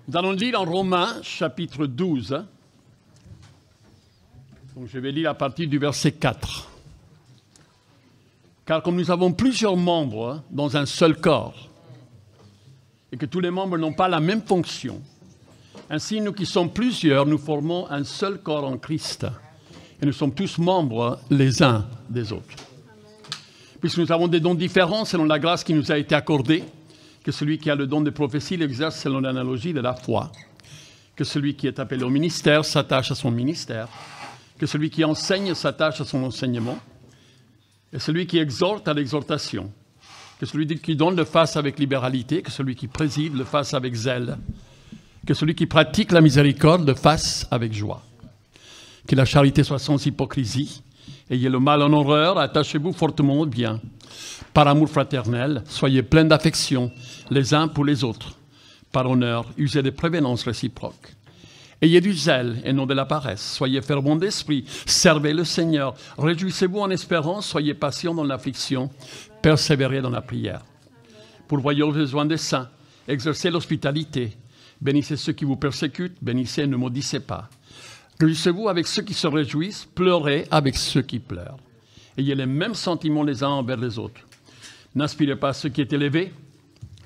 Nous allons lire en Romains, chapitre 12. Donc, je vais lire à partir du verset 4. Car comme nous avons plusieurs membres dans un seul corps, et que tous les membres n'ont pas la même fonction, ainsi nous qui sommes plusieurs, nous formons un seul corps en Christ. Et nous sommes tous membres les uns des autres. Puisque nous avons des dons différents selon la grâce qui nous a été accordée, que celui qui a le don de prophétie l'exerce selon l'analogie de la foi, que celui qui est appelé au ministère s'attache à son ministère, que celui qui enseigne s'attache à son enseignement, et celui qui exhorte à l'exhortation, que celui qui donne le fasse avec libéralité, que celui qui préside le fasse avec zèle, que celui qui pratique la miséricorde le fasse avec joie. Que la charité soit sans hypocrisie, ayez le mal en horreur, attachez-vous fortement au bien. Par amour fraternel, soyez pleins d'affection les uns pour les autres. Par honneur, usez de prévenances réciproques. Ayez du zèle et non de la paresse. Soyez fervents d'esprit, servez le Seigneur. Réjouissez-vous en espérance, soyez patients dans l'affliction, persévérez dans la prière. Pourvoyez aux besoins des saints, exercez l'hospitalité. Bénissez ceux qui vous persécutent, bénissez et ne maudissez pas. Réjouissez-vous avec ceux qui se réjouissent, pleurez avec ceux qui pleurent. Ayez les mêmes sentiments les uns envers les autres. N'aspirez pas à ce qui est élevé,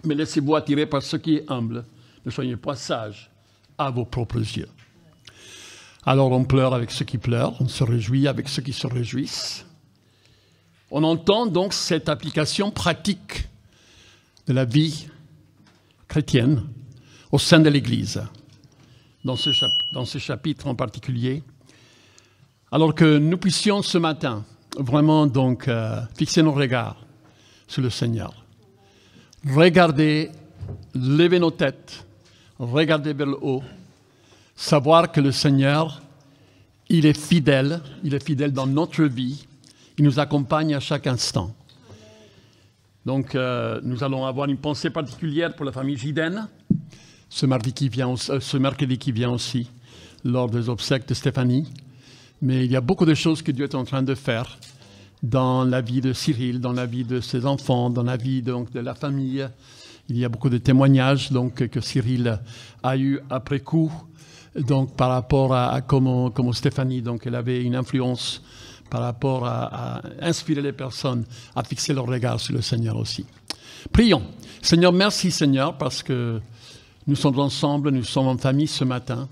mais laissez-vous attirer par ce qui est humble. Ne soyez pas sages à vos propres yeux. Alors on pleure avec ceux qui pleurent, on se réjouit avec ceux qui se réjouissent. On entend donc cette application pratique de la vie chrétienne au sein de l'Église, dans ce chapitre en particulier, alors que nous puissions ce matin vraiment donc fixer nos regards sur le Seigneur. Regarder, lever nos têtes, regarder vers le haut, savoir que le Seigneur, il est fidèle dans notre vie, il nous accompagne à chaque instant. Donc nous allons avoir une pensée particulière pour la famille Giden, ce mercredi qui vient aussi, lors des obsèques de Stéphanie. Mais il y a beaucoup de choses que Dieu est en train de faire dans la vie de Cyril, dans la vie de ses enfants, dans la vie donc, de la famille. Il y a beaucoup de témoignages donc, que Cyril a eu après coup donc, par rapport à comment Stéphanie donc, elle avait une influence par rapport à inspirer les personnes à fixer leur regard sur le Seigneur aussi. Prions. Seigneur, merci Seigneur parce que nous sommes ensemble, nous sommes en famille ce matin.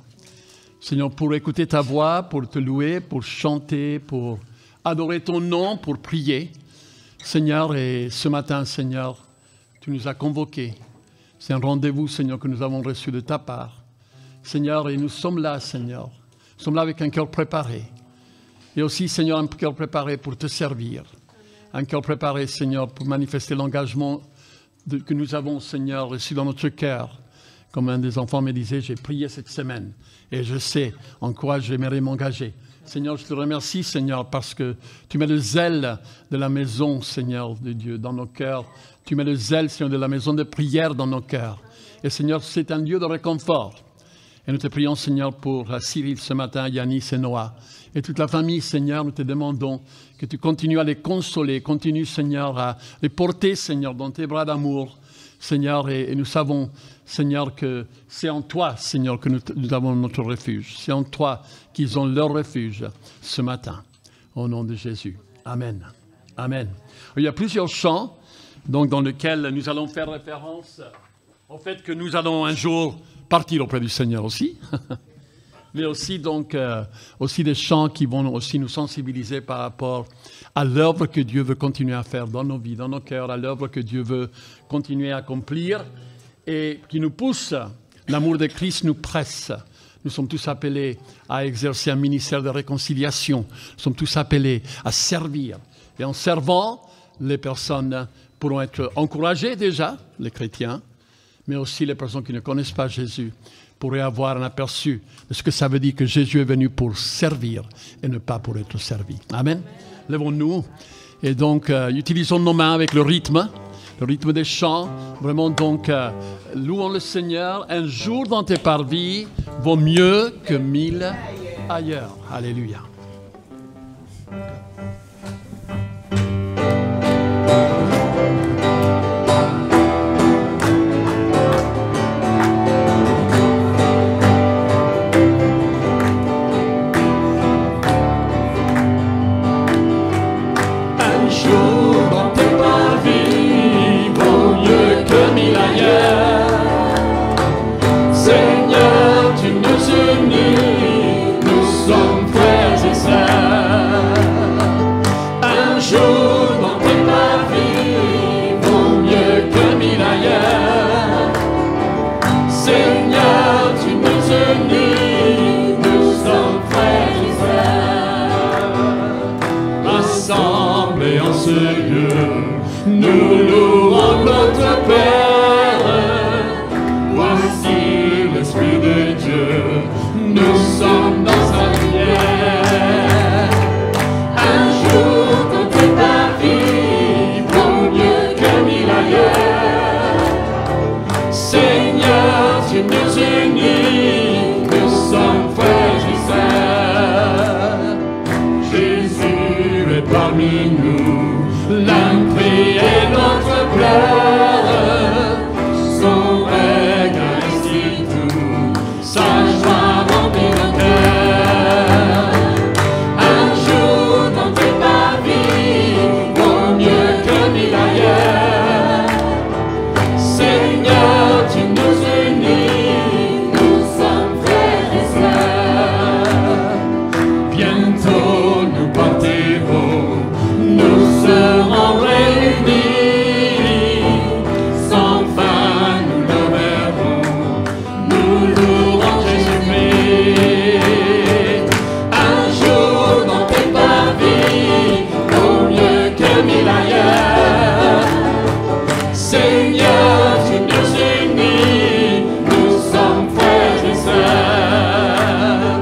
Seigneur, pour écouter ta voix, pour te louer, pour chanter, pour adorer ton nom, pour prier. Seigneur, et ce matin, Seigneur, tu nous as convoqués. C'est un rendez-vous, Seigneur, que nous avons reçu de ta part. Seigneur, et nous sommes là, Seigneur. Nous sommes là avec un cœur préparé. Et aussi, Seigneur, un cœur préparé pour te servir. Un cœur préparé, Seigneur, pour manifester l'engagement que nous avons, Seigneur, reçu dans notre cœur. Comme un des enfants me disait, j'ai prié cette semaine et je sais en quoi j'aimerais m'engager. Seigneur, je te remercie, Seigneur, parce que tu mets le zèle de la maison, Seigneur, de Dieu, dans nos cœurs. Tu mets le zèle, Seigneur, de la maison de prière dans nos cœurs. Et Seigneur, c'est un lieu de réconfort. Et nous te prions, Seigneur, pour Cyril ce matin, Yanis et Noah. Et toute la famille, Seigneur, nous te demandons que tu continues à les consoler, continue, Seigneur, à les porter, Seigneur, dans tes bras d'amour. Seigneur, et nous savons, Seigneur, que c'est en toi, Seigneur, que nous avons notre refuge. C'est en toi qu'ils ont leur refuge ce matin. Au nom de Jésus. Amen. Amen. Il y a plusieurs chants donc, dans lesquels nous allons faire référence au fait que nous allons un jour partir auprès du Seigneur aussi. Mais aussi, donc, aussi des chants qui vont aussi nous sensibiliser par rapport à l'œuvre que Dieu veut continuer à faire dans nos vies, dans nos cœurs, à l'œuvre que Dieu veut continuer à accomplir et qui nous pousse. L'amour de Christ nous presse. Nous sommes tous appelés à exercer un ministère de réconciliation. Nous sommes tous appelés à servir. Et en servant, les personnes pourront être encouragées déjà, les chrétiens, mais aussi les personnes qui ne connaissent pas Jésus pourraient avoir un aperçu de ce que ça veut dire que Jésus est venu pour servir et ne pas pour être servi. Amen. Lèvons-nous et donc utilisons nos mains avec le rythme des chants. Vraiment donc, louons le Seigneur. Un jour dans tes parvis vaut mieux que 1000 ailleurs. Alléluia. Nous louons notre Père. Voici l'Esprit de Dieu. Nous sommes dans sa lumière. Un jour tenté par vie, vaut mieux que 1000 ailleurs. Seigneur, tu nous unis, nous sommes frères et sœurs. Jésus est parmi nous, l'un prie et l'autre pleure. Son règne ainsi tout, sa joie remplit nos cœurs. Un jour tenté par vie, vaut mieux que 1000 ailleurs. Seigneur, tu nous unis, nous sommes frères et sœurs. Bientôt nous partirons, nous serons réunis. Sans fin nous le verrons, nous louerons Jésus-Christ. Un jour dans tes parvis, vaut mieux que 1000 ailleurs. Seigneur, tu nous unis, nous sommes frères et sœurs.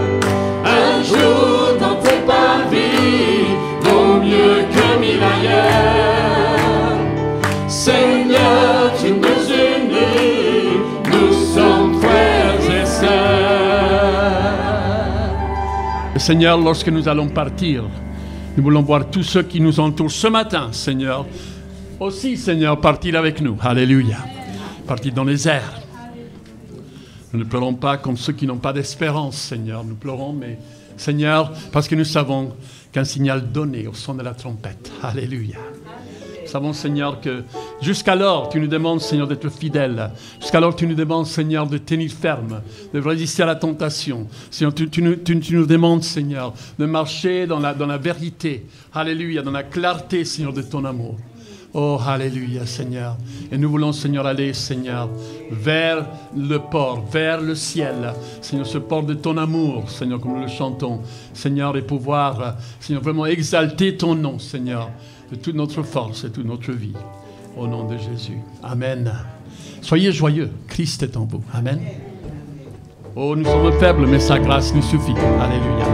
Un jour dans tes parvis, vaut mieux que 1000 ailleurs. Seigneur, tu nous unis, nous sommes frères et sœurs. Seigneur, lorsque nous allons partir, nous voulons voir tous ceux qui nous entourent ce matin, Seigneur. Aussi, Seigneur, partir avec nous. Alléluia. Partir dans les airs. Nous ne pleurons pas comme ceux qui n'ont pas d'espérance, Seigneur. Nous pleurons, mais, Seigneur, parce que nous savons qu'un signal donné au son de la trompette. Alléluia. Nous savons, Seigneur, que jusqu'alors, tu nous demandes, Seigneur, d'être fidèle. Jusqu'alors, tu nous demandes, Seigneur, de tenir ferme, de résister à la tentation. Seigneur, tu nous demandes, Seigneur, de marcher dans la vérité. Alléluia, dans la clarté, Seigneur, de ton amour. Oh, alléluia, Seigneur. Et nous voulons, Seigneur, aller, Seigneur, vers le port, vers le ciel. Seigneur, ce port de ton amour, Seigneur, comme nous le chantons. Seigneur, et pouvoir, Seigneur, vraiment exalter ton nom, Seigneur, de toute notre force et toute notre vie. Au nom de Jésus. Amen. Soyez joyeux. Christ est en vous. Amen. Oh, nous sommes faibles, mais sa grâce nous suffit. Alléluia.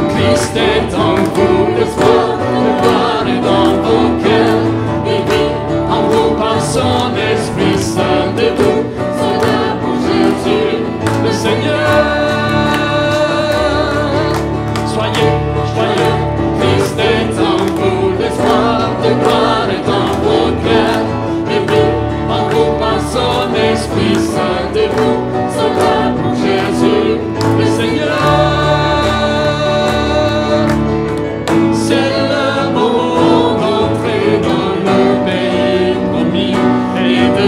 Christ est en vous, l'espoir de gloire est dans vos cœurs. Et vit en vous par son Esprit Saint de vous, soldats pour Jésus, le Seigneur. Soyez joyeux, Christ est en vous, l'espoir de gloire est dans vos cœurs. Et vit en vous par son Esprit Saint de vous, soldats pour Jésus, le Seigneur.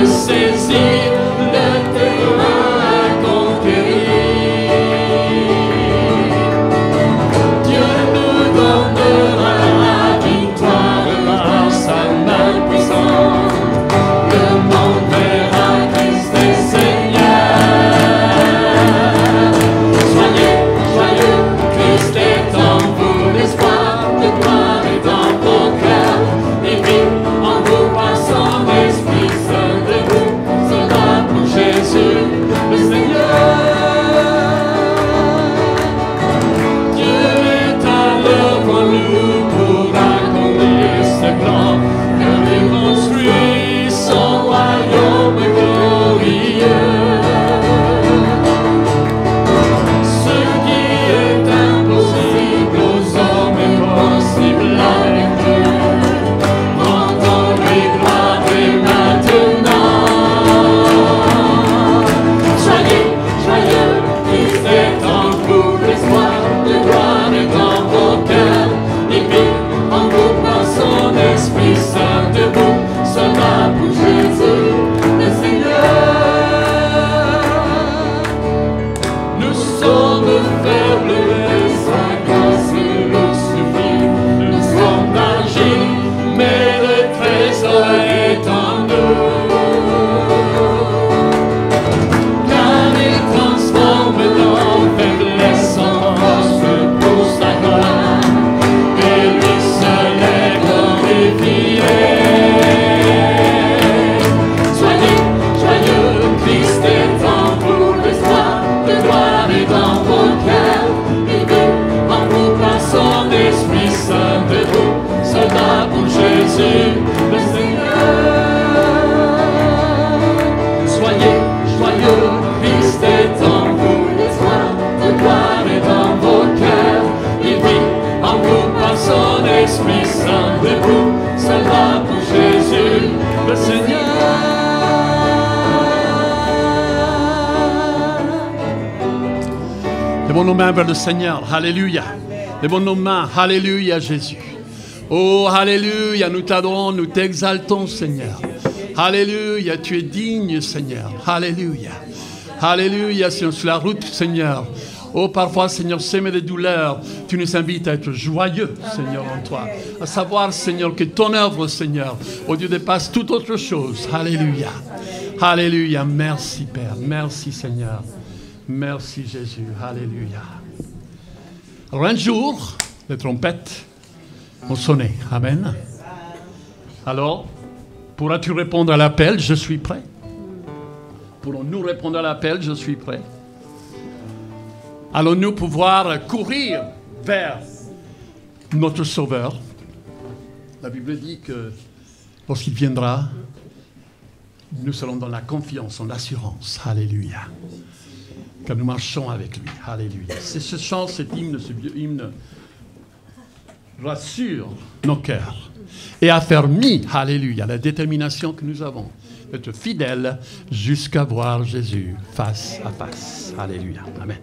Saisir le terrain à conquérir. Levons nos mains vers le Seigneur. Alléluia. Levons nos mains. Alléluia, Jésus. Oh, alléluia, nous t'adorons, nous t'exaltons, Seigneur. Alléluia, tu es digne, Seigneur. Alléluia. Alléluia, Seigneur, sur la route, Seigneur. Oh, parfois, Seigneur, sème des douleurs. Tu nous invites à être joyeux, Seigneur, en toi. À savoir, Seigneur, que ton œuvre, Seigneur, au Dieu dépasse toute autre chose. Alléluia. Alléluia. Merci, Père. Merci, Seigneur. Merci, Jésus. Alléluia. Alors, un jour, les trompettes ont sonné. Amen. Alors, pourras-tu répondre à l'appel? Je suis prêt. Pourrons-nous répondre à l'appel? Je suis prêt. Allons-nous pouvoir courir vers notre Sauveur? La Bible dit que lorsqu'il viendra, nous serons dans la confiance, en assurance. Alléluia. Car nous marchons avec lui. Alléluia. C'est ce chant, cet hymne, ce vieux hymne rassure nos cœurs et affermit, alléluia, la détermination que nous avons d'être fidèles jusqu'à voir Jésus face à face. Alléluia. Amen.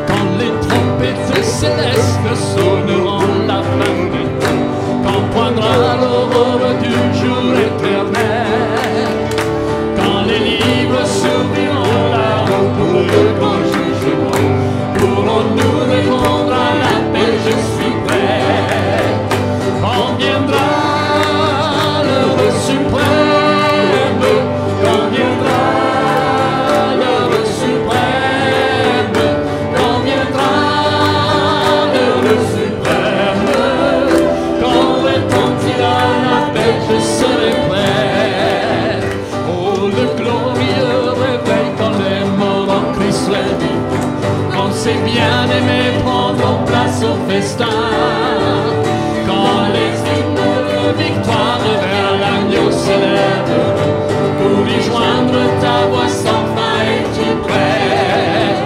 Quand les trompettes célestes sonneront la fin du temps, quand poindra l'aurore du jour éternel, quand les livres s'ouvriront là-haut pour le grand jugement, pourrons-nous répondre à l'appel, je suis prêt. Quand viendra l'heure suprême, quand viendra l'heure suprême, quand viendra l'heure suprême, quand retentira l'appel, je serai prêt. Oh, le glorieux réveil quand les morts en Christ revivent, quand ses bien-aimés prendront place au festin, quand les hymnes de victoire vers l'agneau s'élèvent, pour y joindre ta voix sans fin, es-tu prêt?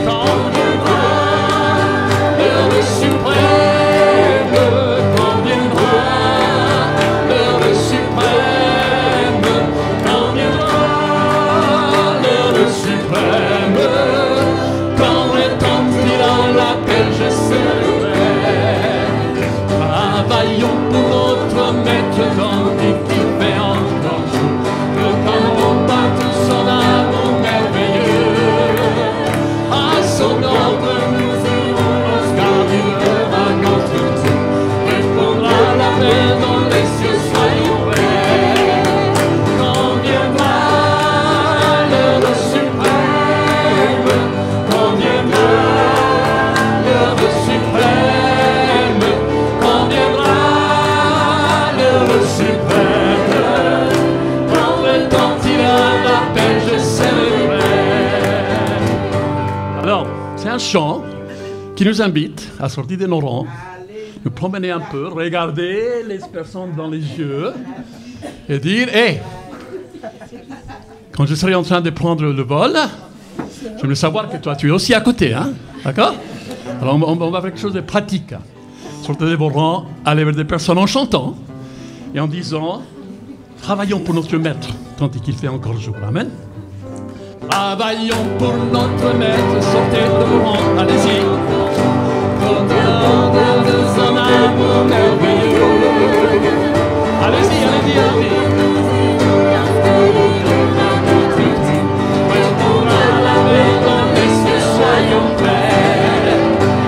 Quand viendra l'heure suprême, quand viendra l'heure suprême, quand viendra l'heure suprême, quand retentira l'appel, je serai prêt. Travaillons pour notre maître tandis qu'il fait encore jour, le camp bat tout son amour merveilleux. À son ordre nous irons lorsqu'un viveur à notre tour répondra l'appel dans les cieux, soyons prêts. Quand viendra l'heure suprême, quand viendra l'heure suprême, quand viendra l'heure suprême, quand retentira l'appel, je serai prêt. Alors, c'est un chant qui nous invite à sortir de nos rangs, nous promener un peu, regarder les personnes dans les yeux et dire, hé, quand je serai en train de prendre le vol, je veux savoir que toi, tu es aussi à côté, hein? D'accord? Alors, on va faire quelque chose de pratique. Sortez de vos rangs, allez vers des personnes en chantant et en disant, travaillons pour notre maître tandis qu'il fait encore jour. Amen. Travaillons pour notre maître, sortez de vos rangs, allez-y. Au-delà de son amour merveilleux. Allez-y, allez-y, allez-y. Répondra l'appel dans les cieux, soyons prêts.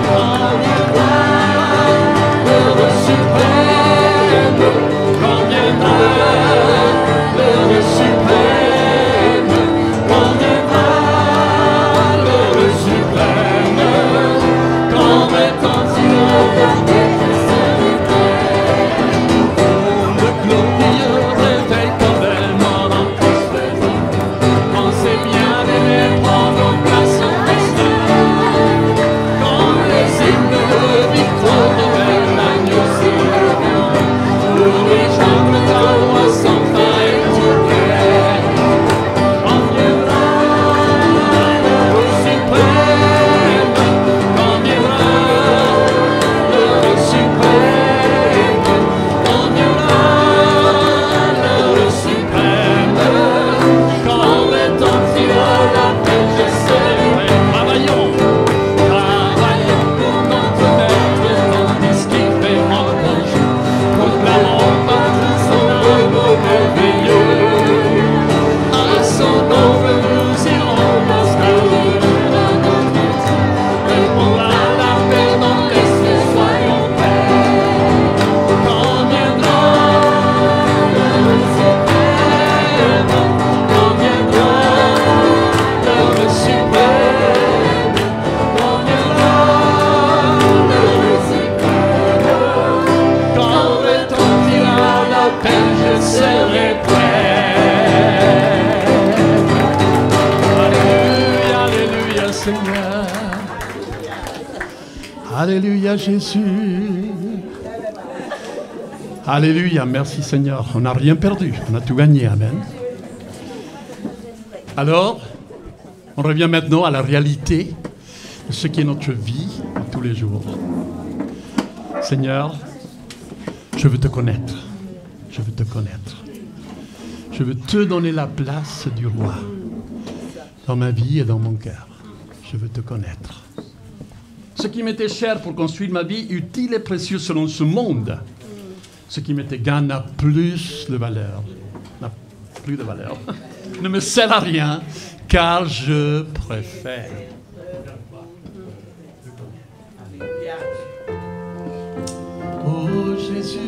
Quand viendra l'heure suprême, quand viendra l'heure suprême, quand viendra l'heure suprême, Alléluia Jésus. Alléluia, merci Seigneur. On n'a rien perdu, on a tout gagné, amen. Alors, on revient maintenant à la réalité de ce qui est notre vie de tous les jours. Seigneur, je veux te connaître. Je veux te connaître. Je veux te donner la place du roi dans ma vie et dans mon cœur. Je veux te connaître. Ce qui m'était cher pour construire ma vie, utile et précieux selon ce monde, ce qui m'était gain n'a plus de valeur. N'a plus de valeur. Ne me sert à rien, car je préfère. Oh Jésus.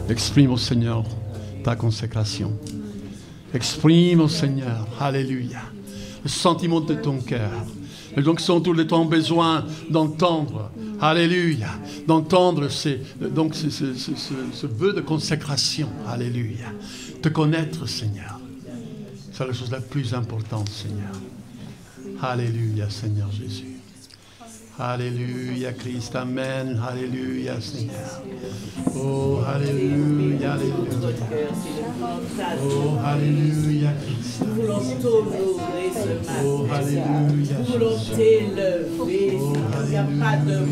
Exprime au Seigneur ta consécration. Exprime au Seigneur, alléluia, le sentiment de ton cœur. Et donc, sont tous les temps besoin d'entendre, alléluia, d'entendre ce vœu de consécration, alléluia. Te connaître, Seigneur, c'est la chose la plus importante, Seigneur. Alléluia, Seigneur Jésus. Alléluia, Christ. Amen. Alléluia, Seigneur. Oh, Alléluia, Alléluia. Oh, Alléluia, Christ. Nous voulons t'honorer ce matin. Oh, Alléluia. Nous voulons t'élever. Il n'y a pas de mots,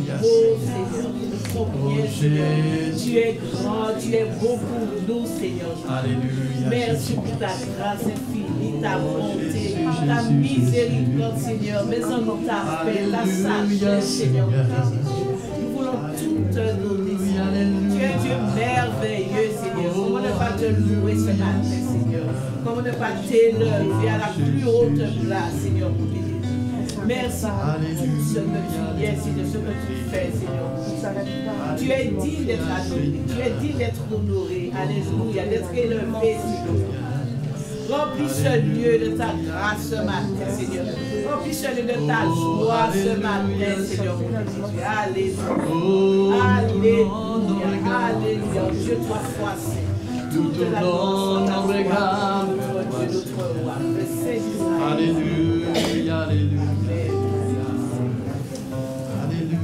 Seigneur. Nous sommes bien, Seigneur. Tu es grand, tu es beau pour nous, Seigneur. Alléluia. Merci pour ta grâce infinie, ta bonté, ta miséricorde, Seigneur. Mais en ta paix, ta sagesse, Seigneur. Nous voulons tout te donner, Seigneur. Tu es Dieu merveilleux, Seigneur. Comment ne pas te louer ce matin, Seigneur? Comment ne pas t'élever à la plus haute place, Seigneur, pour bénir. Merci pour ce que tu es, Seigneur, ce que tu fais, Seigneur. Tu es digne d'être adoré, tu es digne d'être honoré, alléluia, d'être élevé, Seigneur. Remplis ce lieu de ta grâce ce matin, Seigneur. Remplis ce lieu de ta joie ce matin, Seigneur, mon Jésus. Alléluia, alléluia, alléluia. Dieu, toi, sois saint. Toute la gloire, la gloire, Dieu, notre roi, le Saint d'Israël. Alléluia, Alléluia.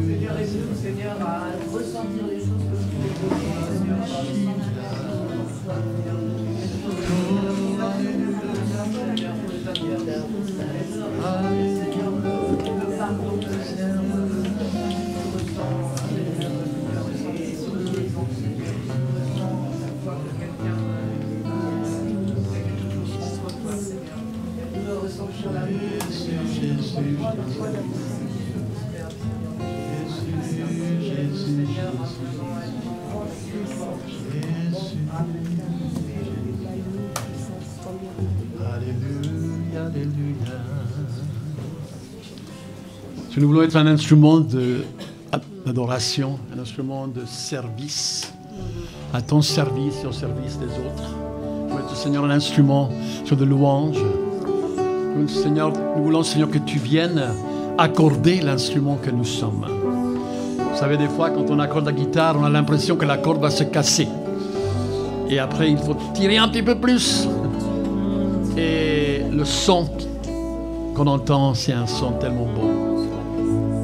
Seigneur, aide-nous, Seigneur, à ressentir les choses que tu veux donner, Seigneur, par le sang de Nous voulons être un instrument d'adoration, un instrument de service, à ton service et au service des autres. Nous voulons être, Seigneur, un instrument de louange. Seigneur, nous voulons, Seigneur, que tu viennes accorder l'instrument que nous sommes. Vous savez, des fois, quand on accorde la guitare, on a l'impression que la corde va se casser. Et après, il faut tirer un petit peu plus. Et le son qu'on entend, c'est un son tellement beau.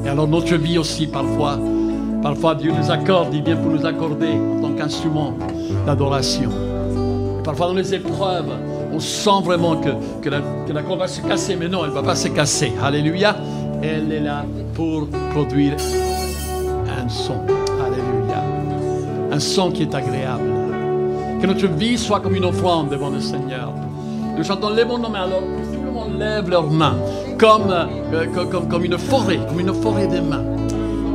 Et alors notre vie aussi, parfois Dieu nous accorde, il vient pour nous accorder en tant qu'instrument d'adoration. Et parfois dans les épreuves, on sent vraiment que la corde va se casser, mais non, elle ne va pas se casser. Alléluia. Elle est là pour produire un son. Alléluia. Un son qui est agréable. Que notre vie soit comme une offrande devant le Seigneur. Nous chantons, lèvons nos mains, alors simplement lève leurs mains. Comme une forêt des mains.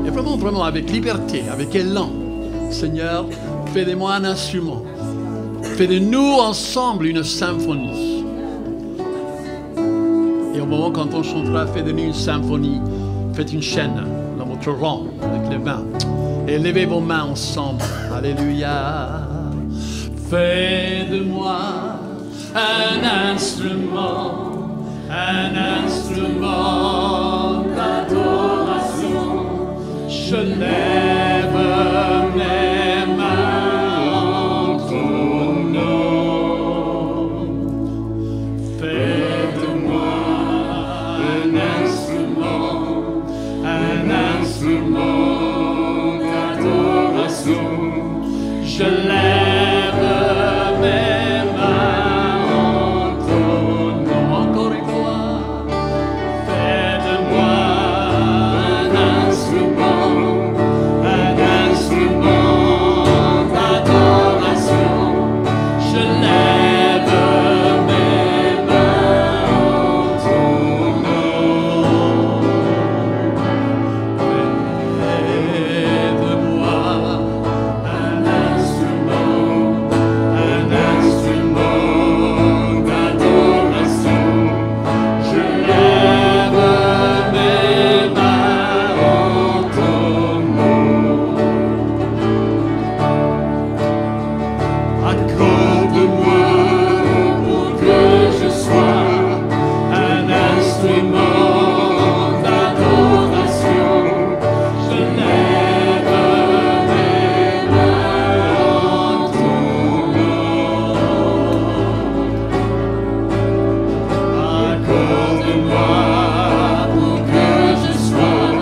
Et vraiment avec liberté, avec élan. Seigneur, fais de moi un instrument. Fais de nous ensemble une symphonie. Et au moment quand on chantera, fais de nous une symphonie. Faites une chaîne dans votre rang avec les mains. Et levez vos mains ensemble. Alléluia. Fais de moi un instrument d'adoration. Je lève mes mains en ton nom. Fais de moi un instrument d'adoration. Je lève mes mains en ton nom. Encore une fois. Fais de moi un instrument d'adoration. Je lève mes mains en ton nom. Fais de moi un instrument d'adoration. Je lève mes mains en ton nom. Accorde-moi pour que je sois un instrument d'adoration. Je lève mes mains en ton nom. Accorde-moi pour que je sois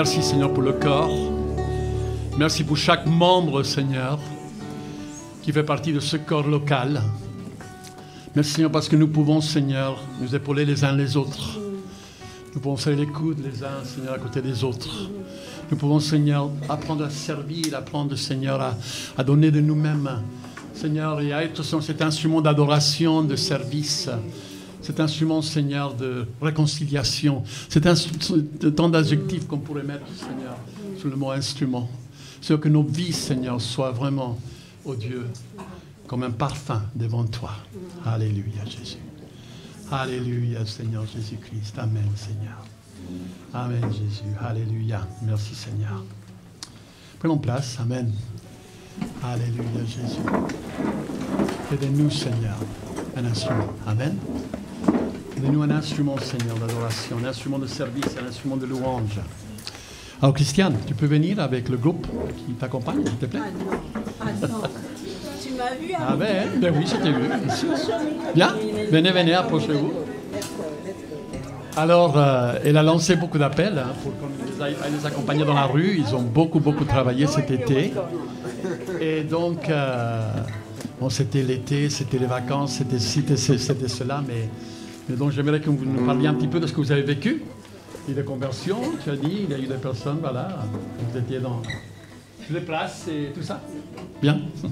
Merci, Seigneur, pour le corps. Merci pour chaque membre, Seigneur, qui fait partie de ce corps local. Merci, Seigneur, parce que nous pouvons, Seigneur, nous épauler les uns les autres. Nous pouvons serrer les coudes les uns, Seigneur, à côté des autres. Nous pouvons, Seigneur, apprendre à servir, apprendre, Seigneur, à donner de nous-mêmes, Seigneur, et à être cet instrument d'adoration, de service, cet instrument, Seigneur, de réconciliation. C'est tant d'adjectifs qu'on pourrait mettre, Seigneur, sur le mot instrument. C'est que nos vies, Seigneur, soient vraiment, oh Dieu, comme un parfum devant toi. Alléluia, Jésus. Alléluia, Seigneur Jésus-Christ. Amen, Seigneur. Amen, Jésus. Alléluia. Merci, Seigneur. Prenons place. Amen. Alléluia, Jésus. Aidez-nous, Seigneur, un instrument. Amen. Aidez-nous un instrument, Seigneur, d'adoration, un instrument de service, un instrument de louange. Alors, Christiane, tu peux venir avec le groupe qui t'accompagne, s'il te plaît? Ah non. Tu m'as vu? Ah ben oui, c'était vu. Bien, venez, approchez-vous. Alors, elle a lancé beaucoup d'appels pour qu'on les accompagne dans la rue. Ils ont beaucoup travaillé cet été. Et donc, bon, c'était l'été, c'était les vacances, c'était cela. Mais donc, j'aimerais que vous nous parliez un petit peu de ce que vous avez vécu. Il y a des conversions, tu as dit, il y a eu des personnes, voilà. Vous étiez dans les places et tout ça. Bien. Tu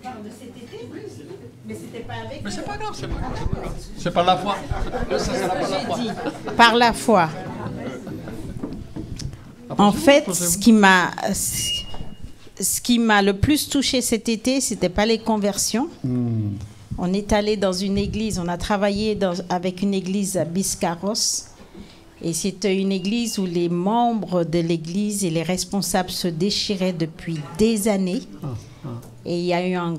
parles de cet été? Mais c'était pas avec. Mais c'est pas grave, c'est par la foi. Ça, c'est par la foi. Par la foi. En fait, ce qui m'a le plus touché cet été, c'était pas les conversions. On est allé dans une église, on a travaillé avec une église à Biscarrosse. Et c'était une église où les membres de l'église et les responsables se déchiraient depuis des années. Et il y a eu un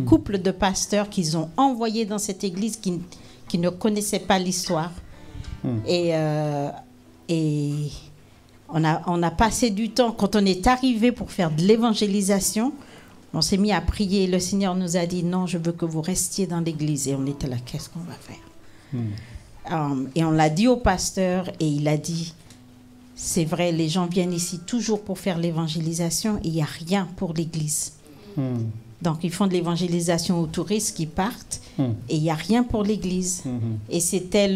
couple de pasteurs qu'ils ont envoyé dans cette église qui ne connaissaient pas l'histoire. Et on a passé du temps, quand on est arrivé pour faire de l'évangélisation, on s'est mis à prier. Le Seigneur nous a dit, non, je veux que vous restiez dans l'église. Et on était là, qu'est-ce qu'on va faire? Et on l'a dit au pasteur et il a dit, c'est vrai, les gens viennent ici toujours pour faire l'évangélisation et il n'y a rien pour l'église. Donc, ils font de l'évangélisation aux touristes qui partent et il n'y a rien pour l'église. Et c'était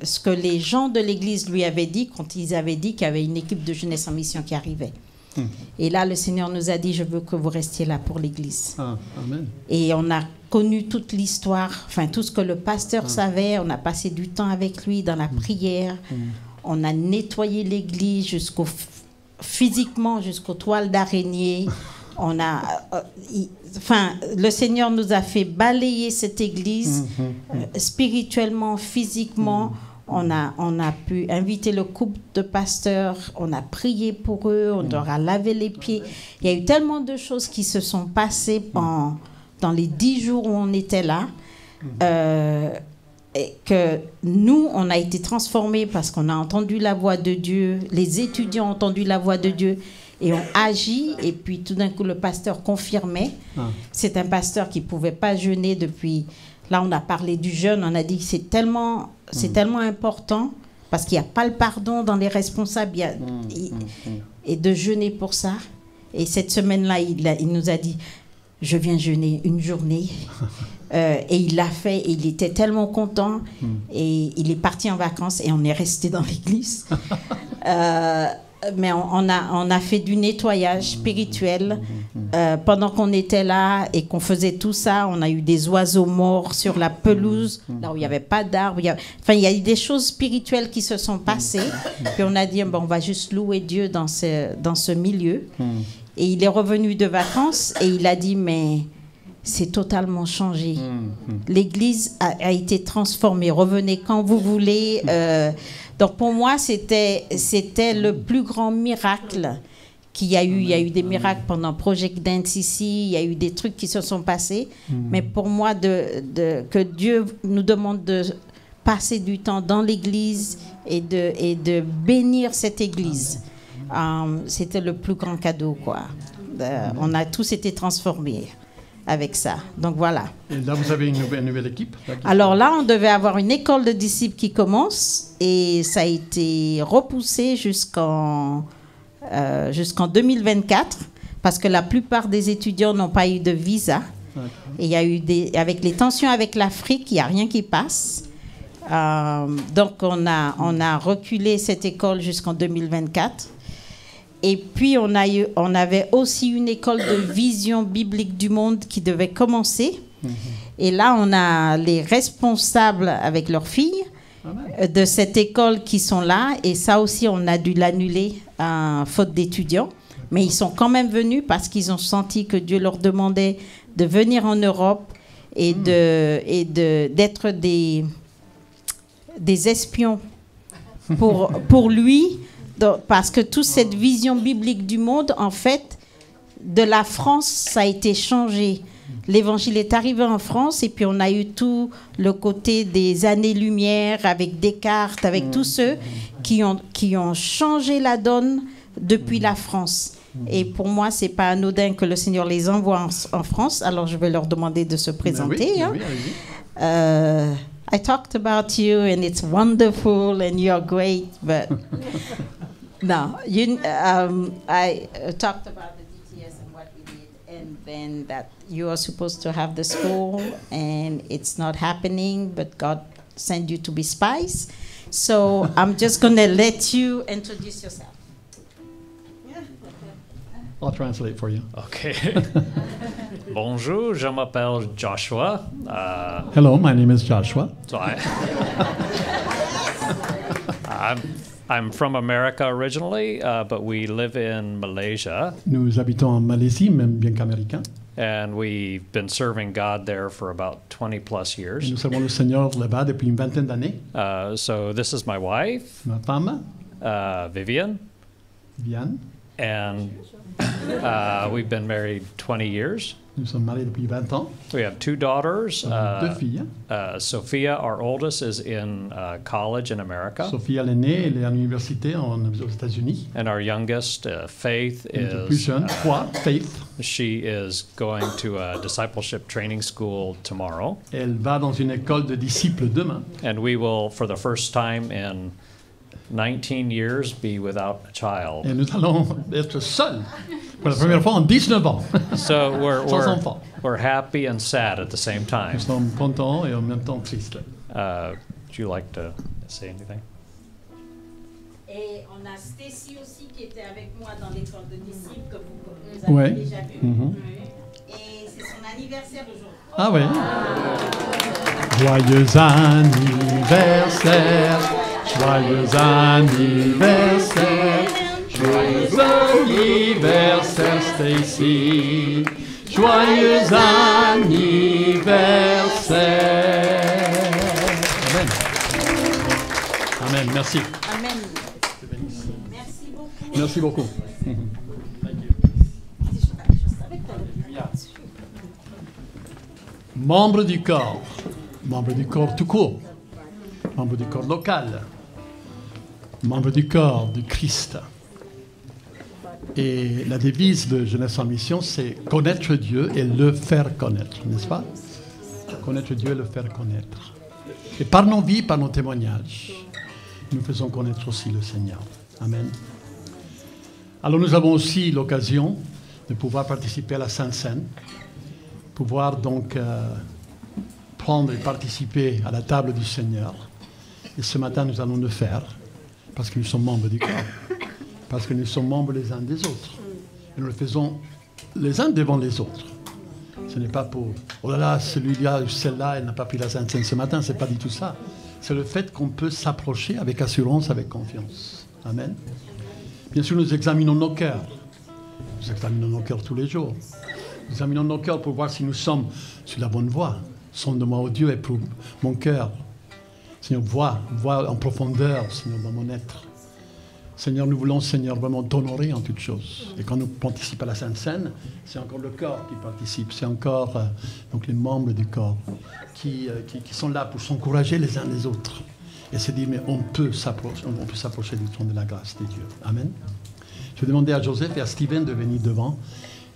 ce que les gens de l'église lui avaient dit quand ils avaient dit qu'il y avait une équipe de jeunesse en mission qui arrivait. Et là, le Seigneur nous a dit, je veux que vous restiez là pour l'église. Amen. Et on a connu toute l'histoire, enfin tout ce que le pasteur savait. On a passé du temps avec lui dans la prière. On a nettoyé l'église physiquement jusqu'aux toiles d'araignée. Le Seigneur nous a fait balayer cette église spirituellement, physiquement. On a pu inviter le couple de pasteurs, on a prié pour eux, on leur a lavé les pieds. Il y a eu tellement de choses qui se sont passées dans les 10 jours où on était là, et que nous, on a été transformés parce qu'on a entendu la voix de Dieu, les étudiants ont entendu la voix de Dieu et ont agi. Et puis tout d'un coup, le pasteur confirmait. C'est un pasteur qui ne pouvait pas jeûner depuis... Là, on a parlé du jeûne, on a dit que c'est tellement important parce qu'il n'y a pas le pardon dans les responsables et de jeûner pour ça. Et cette semaine-là, il nous a dit, je viens jeûner une journée. Et il l'a fait et il était tellement content. Et il est parti en vacances et on est resté dans l'église. Mais on a fait du nettoyage spirituel pendant qu'on était là et qu'on faisait tout ça. On a eu des oiseaux morts sur la pelouse, là où il n'y avait pas d'arbres. Il y a eu des choses spirituelles qui se sont passées. Puis on a dit, on va juste louer Dieu dans ce milieu. Et il est revenu de vacances et il a dit, mais c'est totalement changé. L'église a été transformée. Revenez quand vous voulez. Donc pour moi, c'était le plus grand miracle qu'il y a eu. Il y a eu des miracles pendant Project Dance ici, il y a eu des trucs qui se sont passés. Mais pour moi, que Dieu nous demande de passer du temps dans l'église et de bénir cette église, c'était le plus grand cadeau, quoi. On a tous été transformés. avec ça. Donc voilà. Et là, vous avez une nouvelle équipe là, Alors là, on devait avoir une école de disciples qui commence et ça a été repoussé jusqu'en 2024 parce que la plupart des étudiants n'ont pas eu de visa. D'accord. Et il y a eu avec les tensions avec l'Afrique, il n'y a rien qui passe. Donc on a reculé cette école jusqu'en 2024. Et puis on avait aussi une école de vision biblique du monde qui devait commencer. Et là, on a les responsables avec leurs filles de cette école qui sont là. Et ça aussi, on a dû l'annuler faute d'étudiants. Mais ils sont quand même venus parce qu'ils ont senti que Dieu leur demandait de venir en Europe et d'être des espions pour lui. Parce que toute cette vision biblique du monde, en fait, de la France, ça a été changé. L'évangile est arrivé en France et puis on a eu tout le côté des années-lumière avec Descartes, avec tous ceux qui ont changé la donne depuis la France. Et pour moi, ce n'est pas anodin que le Seigneur les envoie en France. Alors, je vais leur demander de se présenter. Oui, allez-y. I talked about you and it's wonderful and you're great, but no, I talked about the DTS and what we did, and then that you are supposed to have the school and it's not happening, but God sent you to be spies. So I'm just going to let you introduce yourself. I'll translate for you. Okay. Bonjour, je m'appelle Joshua. Hello, my name is Joshua. So I'm from America originally, but we live in Malaysia. Nous habitons en Malaisie, même bien qu'américain. And we've been serving God there for about 20 plus Et years. nous servons le Seigneur là-bas depuis une vingtaine d'années. So this is my wife, Ma femme, Vivian, Viviane. and we've been married 20 years. Nous sommes mariés depuis 20 ans. We have two daughters. Nous avons deux filles. Sophia, our oldest, is in college in America. Sophia, l'aînée, elle est à l'université aux États-Unis. And our youngest, Faith, Et notre plus is jeune, Faith, she is going to a discipleship training school tomorrow. elle va dans une école de disciples demain. And we will, for the first time in 19 years, be without a child. Et nous allons être seuls pour la première fois en 19 ans. So Sans enfants. we're happy and sad at the same time. Nous sommes contents et en même temps tristes. Would you like to say anything? Et on a Stacy aussi qui était avec moi dans l'école de disciples que vous avez Ouais. déjà vu. Mhm. Et c'est son anniversaire aujourd'hui. Ah ouais. Joyeux anniversaire, joyeux anniversaire, joyeux anniversaire Stacy, joyeux anniversaire. Amen. Amen, merci. Amen. Merci beaucoup. Merci beaucoup. Membre du corps tout court, membre du corps local, membre du corps du Christ. Et la devise de Jeunesse en Mission, c'est connaître Dieu et le faire connaître, n'est-ce pas? Connaître Dieu et le faire connaître. Et par nos vies, par nos témoignages, nous faisons connaître aussi le Seigneur. Amen. Alors nous avons aussi l'occasion de pouvoir participer à la Sainte Seine, pouvoir donc prendre et participer à la table du Seigneur. Et ce matin, nous allons le faire parce que nous sommes membres du corps, parce que nous sommes membres les uns des autres. Et nous le faisons les uns devant les autres. Ce n'est pas pour « Oh là là, celui-là ou celle-là, elle n'a pas pris la Sainte Seine ce matin », ce n'est pas du tout ça. C'est le fait qu'on peut s'approcher avec assurance, avec confiance. Amen. Bien sûr, nous examinons nos cœurs. Nous examinons nos cœurs tous les jours. Nous examinons nos cœurs pour voir si nous sommes sur la bonne voie. Sonde-moi, ô Dieu, éprouve mon cœur. Seigneur, vois en profondeur, Seigneur, dans mon être. Seigneur, nous voulons, Seigneur, vraiment t'honorer en toutes choses. Et quand nous participons à la Sainte Seine, c'est encore le corps qui participe. C'est encore donc les membres du corps qui sont là pour s'encourager les uns les autres. Et se dire, mais on peut s'approcher du trône de la grâce de Dieu. Amen. Je vais demander à Joseph et à Steven de venir devant.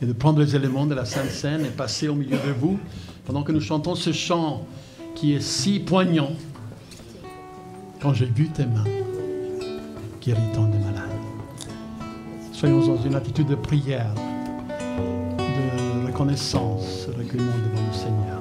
et de prendre les éléments de la Sainte Seine et passer au milieu de vous pendant que nous chantons ce chant qui est si poignant. Quand j'ai vu tes mains guérissant des malades. Soyons dans une attitude de prière, de reconnaissance, de recueillement devant le Seigneur.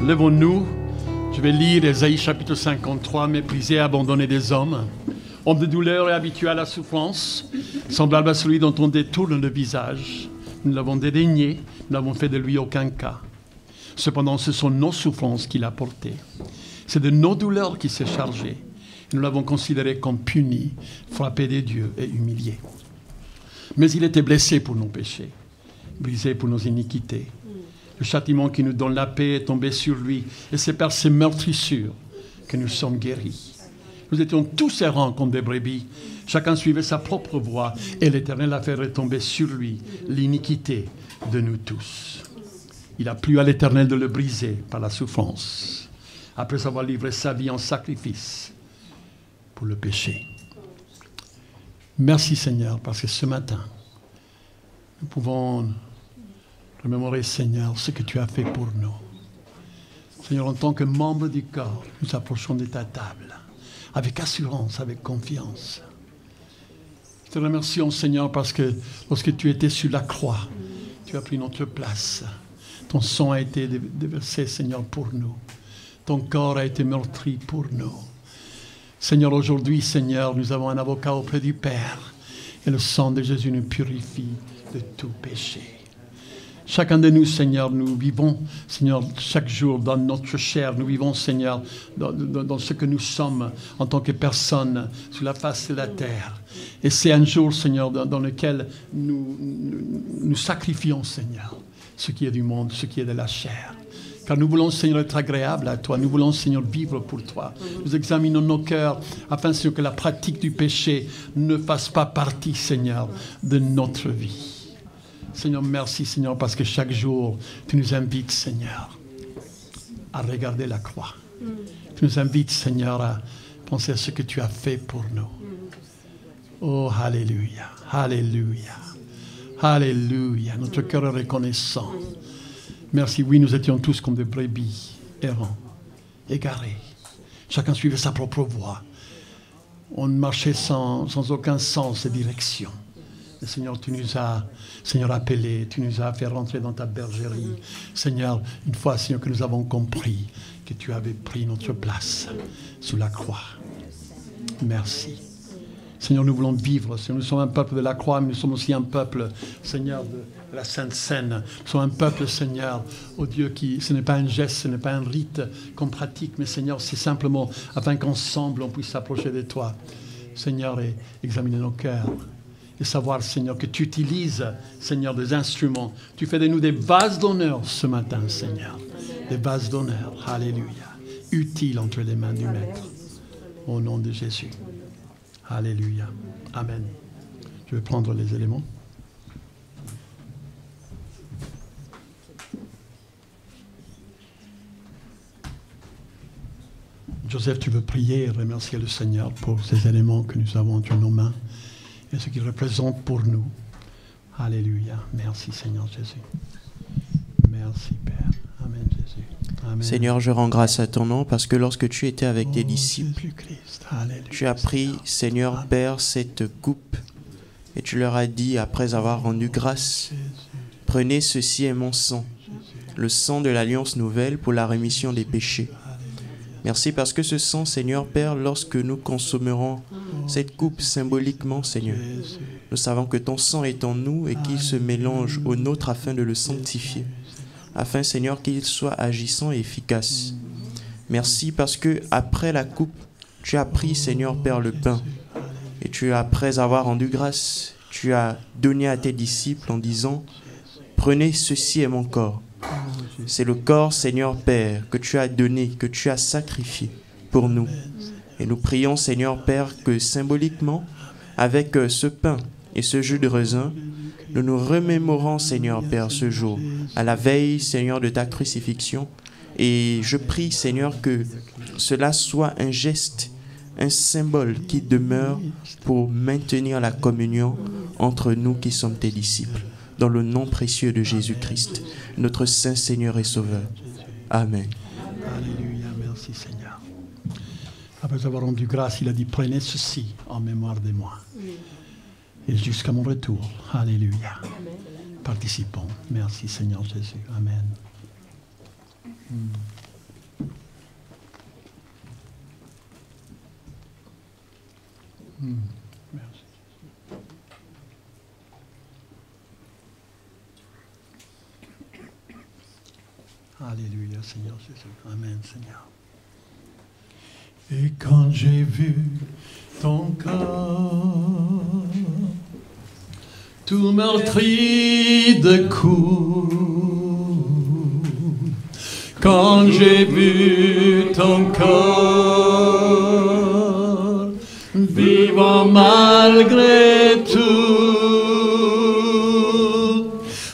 Lèvons-nous, je vais lire Ésaïe chapitre 53, méprisé, abandonné des hommes, homme de douleur et habitué à la souffrance, semblable à celui dont on détourne le visage. Nous l'avons dédaigné, nous n'avons fait de lui aucun cas. Cependant, ce sont nos souffrances qu'il a portées. C'est de nos douleurs qu'il s'est chargé. Nous l'avons considéré comme puni, frappé des dieux et humilié. Mais il était blessé pour nos péchés, brisé pour nos iniquités. Le châtiment qui nous donne la paix est tombé sur lui, et c'est par ses meurtrissures que nous sommes guéris. Nous étions tous errants comme des brebis, Chacun suivait sa propre voie et l'Éternel a fait retomber sur lui l'iniquité de nous tous. Il a plu à l'Éternel de le briser par la souffrance, après avoir livré sa vie en sacrifice pour le péché. Merci Seigneur, parce que ce matin, nous pouvons remémorer, Seigneur, ce que tu as fait pour nous. Seigneur, en tant que membre du corps, nous approchons de ta table, avec assurance, avec confiance. Te remercions, Seigneur, parce que lorsque tu étais sur la croix, tu as pris notre place. Ton sang a été déversé, Seigneur, pour nous. Ton corps a été meurtri pour nous. Seigneur, aujourd'hui, Seigneur, nous avons un avocat auprès du Père. Et le sang de Jésus nous purifie de tout péché. Chacun de nous, Seigneur, nous vivons, Seigneur, chaque jour dans notre chair. Nous vivons, Seigneur, dans ce que nous sommes en tant que personnes sur la face de la terre. Et c'est un jour, Seigneur, dans lequel nous sacrifions, Seigneur, ce qui est du monde, ce qui est de la chair. Car nous voulons, Seigneur, être agréables à toi. Nous voulons, Seigneur, vivre pour toi. Nous examinons nos cœurs afin, Seigneur, que la pratique du péché ne fasse pas partie, Seigneur, de notre vie. Seigneur, merci, Seigneur, parce que chaque jour, tu nous invites, Seigneur, à regarder la croix. Tu nous invites, Seigneur, à penser à ce que tu as fait pour nous. Oh, alléluia, alléluia, alléluia. Notre cœur est reconnaissant. Merci, oui, nous étions tous comme des brebis, errants, égarés. Chacun suivait sa propre voie. On marchait sans aucun sens et direction. Mais Seigneur, tu nous as, Seigneur, appelés, tu nous as fait rentrer dans ta bergerie. Seigneur, une fois, Seigneur, que nous avons compris que tu avais pris notre place sous la croix. Merci. Seigneur, nous voulons vivre. Seigneur, nous sommes un peuple de la croix, mais nous sommes aussi un peuple, Seigneur, de la Sainte Seine. Nous sommes un peuple, Seigneur, oh Dieu, ce n'est pas un geste, ce n'est pas un rite qu'on pratique, mais Seigneur, c'est simplement afin qu'ensemble on puisse s'approcher de toi, Seigneur, et examiner nos cœurs. Et savoir, Seigneur, que tu utilises, Seigneur, des instruments. Tu fais de nous des vases d'honneur ce matin, Seigneur. Des vases d'honneur. Alléluia. Utiles entre les mains du Maître. Au nom de Jésus. Alléluia. Amen. Je vais prendre les éléments. Joseph, tu veux prier et remercier le Seigneur pour ces éléments que nous avons entre nos mains et ce qu'ils représentent pour nous. Alléluia. Merci Seigneur Jésus. Merci Père. Amen Jésus. Amen. Seigneur, je rends grâce à ton nom parce que lorsque tu étais avec tes disciples, tu as pris, Seigneur Père, cette coupe et tu leur as dit, après avoir rendu grâce, « Prenez, ceci est mon sang, le sang de l'Alliance nouvelle pour la rémission des péchés. » Merci parce que ce sang, Seigneur Père, lorsque nous consommerons cette coupe symboliquement, Seigneur, nous savons que ton sang est en nous et qu'il se mélange au nôtre afin de le sanctifier, afin, Seigneur, qu'il soit agissant et efficace. Merci parce que après la coupe, tu as pris, Seigneur Père, le pain et tu, après avoir rendu grâce, tu as donné à tes disciples en disant « Prenez, ceci est mon corps. » C'est le corps, Seigneur Père, que tu as donné, que tu as sacrifié pour nous. Et nous prions, Seigneur Père, que symboliquement, avec ce pain et ce jus de raisin, nous nous remémorons, Seigneur Père, ce jour, à la veille, Seigneur, de ta crucifixion. Et je prie, Seigneur, que cela soit un geste, un symbole qui demeure pour maintenir la communion entre nous qui sommes tes disciples. Dans le nom précieux de Jésus-Christ, notre Saint Seigneur et Sauveur. Amen. Alléluia, merci Seigneur. Après avoir rendu grâce, il a dit, prenez ceci en mémoire de moi. Et jusqu'à mon retour, alléluia. Participons. Merci Seigneur Jésus. Amen. Merci. Alléluia, Seigneur Jésus. Amen, Seigneur. Et quand j'ai vu ton corps, tout meurtri de coups, quand j'ai vu ton corps, vivant ma malgré tout,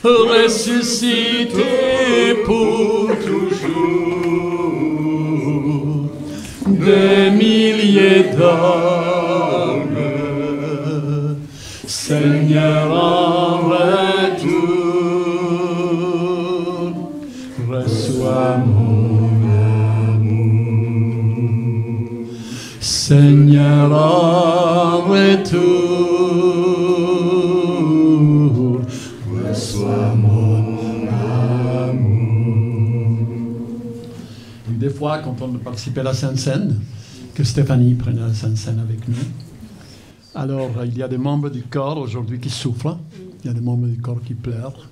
ressuscité pour toujours, des milliers d'hommes, Seigneur en retour, reçois mon amour. Seigneur en retour, reçois mon amour. Des fois, quand on participait à la Sainte Seine, que Stéphanie prenait la Sainte Seine avec nous, alors il y a des membres du corps aujourd'hui qui souffrent, il y a des membres du corps qui pleurent.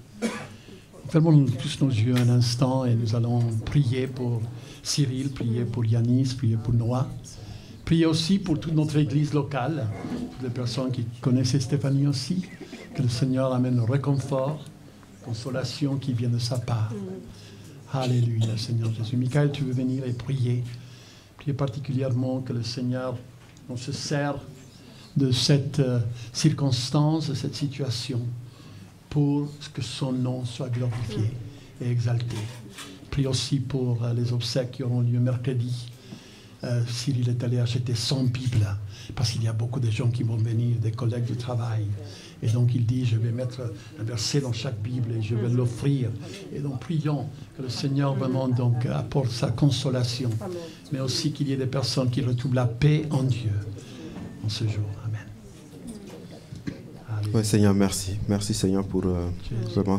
Fermons tous nos yeux un instant et nous allons prier pour Cyril, prier pour Yanis, prier pour Noah. Priez aussi pour toute notre église locale, toutes les personnes qui connaissaient Stéphanie aussi, que le Seigneur amène le réconfort, consolation qui vient de sa part. Alléluia, Seigneur Jésus. Michael, tu veux venir et prier. Priez particulièrement que le Seigneur, on se sert de cette circonstance, de cette situation, pour que son nom soit glorifié et exalté. Prie aussi pour les obsèques qui auront lieu mercredi. Cyril est allé acheter 100 Bibles, parce qu'il y a beaucoup de gens qui vont venir, des collègues du travail. Et donc il dit, je vais mettre un verset dans chaque Bible et je vais l'offrir. Et donc prions que le Seigneur vraiment donc apporte sa consolation, mais aussi qu'il y ait des personnes qui retrouvent la paix en Dieu en ce jour. Amen. Oui, Seigneur, merci. Merci, Seigneur, pour vraiment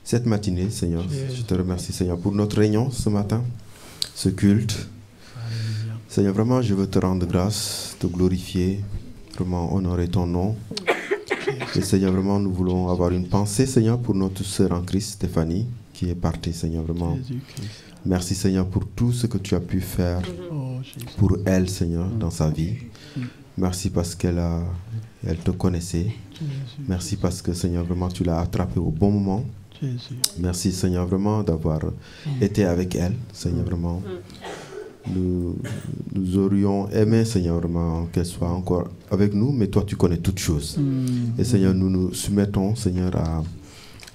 cette matinée, Seigneur. Je te remercie, Seigneur, pour notre réunion ce matin, ce culte. Seigneur, vraiment, je veux te rendre grâce, te glorifier, vraiment honorer ton nom. Et Seigneur, vraiment, nous voulons avoir une pensée, Seigneur, pour notre sœur en Christ, Stéphanie, qui est partie, Seigneur, vraiment. Merci, Seigneur, pour tout ce que tu as pu faire pour elle, Seigneur, dans sa vie. Merci parce qu'elle te connaissait. Merci parce que, Seigneur, vraiment, tu l'as attrapée au bon moment. Merci, Seigneur, vraiment, d'avoir été avec elle, Seigneur, vraiment. Nous aurions aimé, Seigneur, vraiment, qu'elle soit encore avec nous, mais toi, tu connais toutes choses. Et Seigneur, nous nous soumettons, Seigneur,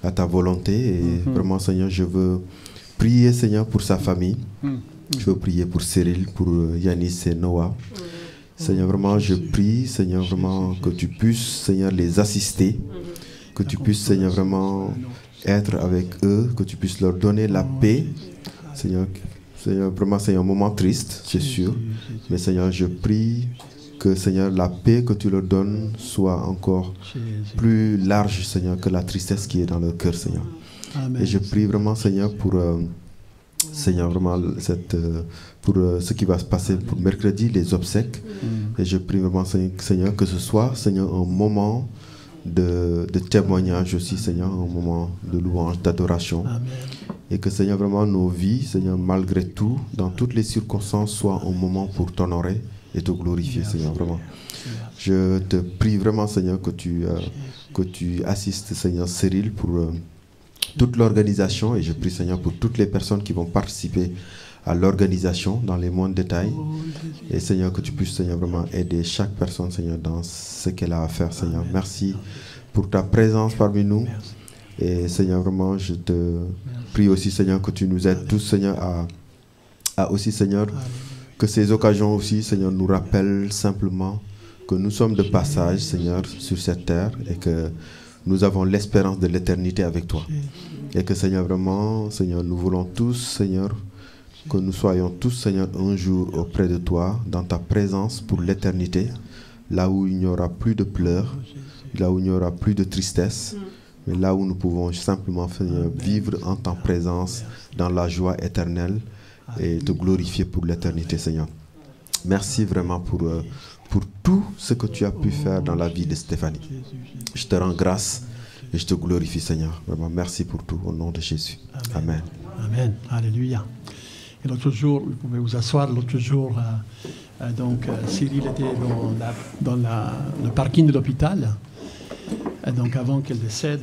à ta volonté. Et vraiment, Seigneur, je veux prier, Seigneur, pour sa famille. Je veux prier pour Cyril, pour Yanis et Noah. Seigneur, vraiment, je prie, Seigneur, vraiment, que tu puisses, Seigneur, les assister. Que tu puisses, Seigneur, vraiment être avec eux. Que tu puisses leur donner la paix. Seigneur, vraiment, c'est un moment triste, c'est sûr. Mais Seigneur, je prie que, Seigneur, la paix que tu leur donnes soit encore plus large, Seigneur, que la tristesse qui est dans leur cœur, Seigneur. Et je prie vraiment, Seigneur, pour, Seigneur, vraiment, pour ce qui va se passer pour mercredi, les obsèques. Et je prie vraiment, Seigneur, que ce soit, Seigneur, un moment de témoignage aussi, Seigneur, un moment de louange, d'adoration. Et que, Seigneur, vraiment, nos vies, Seigneur, malgré tout, dans toutes les circonstances, soient un moment pour t'honorer et te glorifier, Seigneur, vraiment. Je te prie vraiment, Seigneur, que tu assistes, Seigneur, Cyril, pour toute l'organisation. Et je prie, Seigneur, pour toutes les personnes qui vont participer à l'organisation dans les moindres détails. Et, Seigneur, que tu puisses, Seigneur, vraiment aider chaque personne, Seigneur, dans ce qu'elle a à faire, Seigneur. Merci pour ta présence parmi nous. Et Seigneur, vraiment, je te prie aussi, Seigneur, que tu nous aides tous, Seigneur, à aussi, Seigneur, que ces occasions aussi, Seigneur, nous rappellent simplement que nous sommes de passage, Seigneur, sur cette terre et que nous avons l'espérance de l'éternité avec toi. Et que, Seigneur, vraiment, Seigneur, nous voulons tous, Seigneur, que nous soyons tous, Seigneur, un jour auprès de toi, dans ta présence pour l'éternité, là où il n'y aura plus de pleurs, là où il n'y aura plus de tristesse, mais là où nous pouvons simplement vivre en ta présence dans la joie éternelle et te glorifier pour l'éternité, Seigneur. Merci vraiment pour tout ce que tu as pu faire dans la vie de Stéphanie. Je te rends grâce et je te glorifie, Seigneur. Vraiment, merci pour tout, au nom de Jésus. Amen. Amen. Alléluia. Et l'autre jour, vous pouvez vous asseoir, l'autre jour, Cyril était dans le parking de l'hôpital. Donc avant qu'elle décède,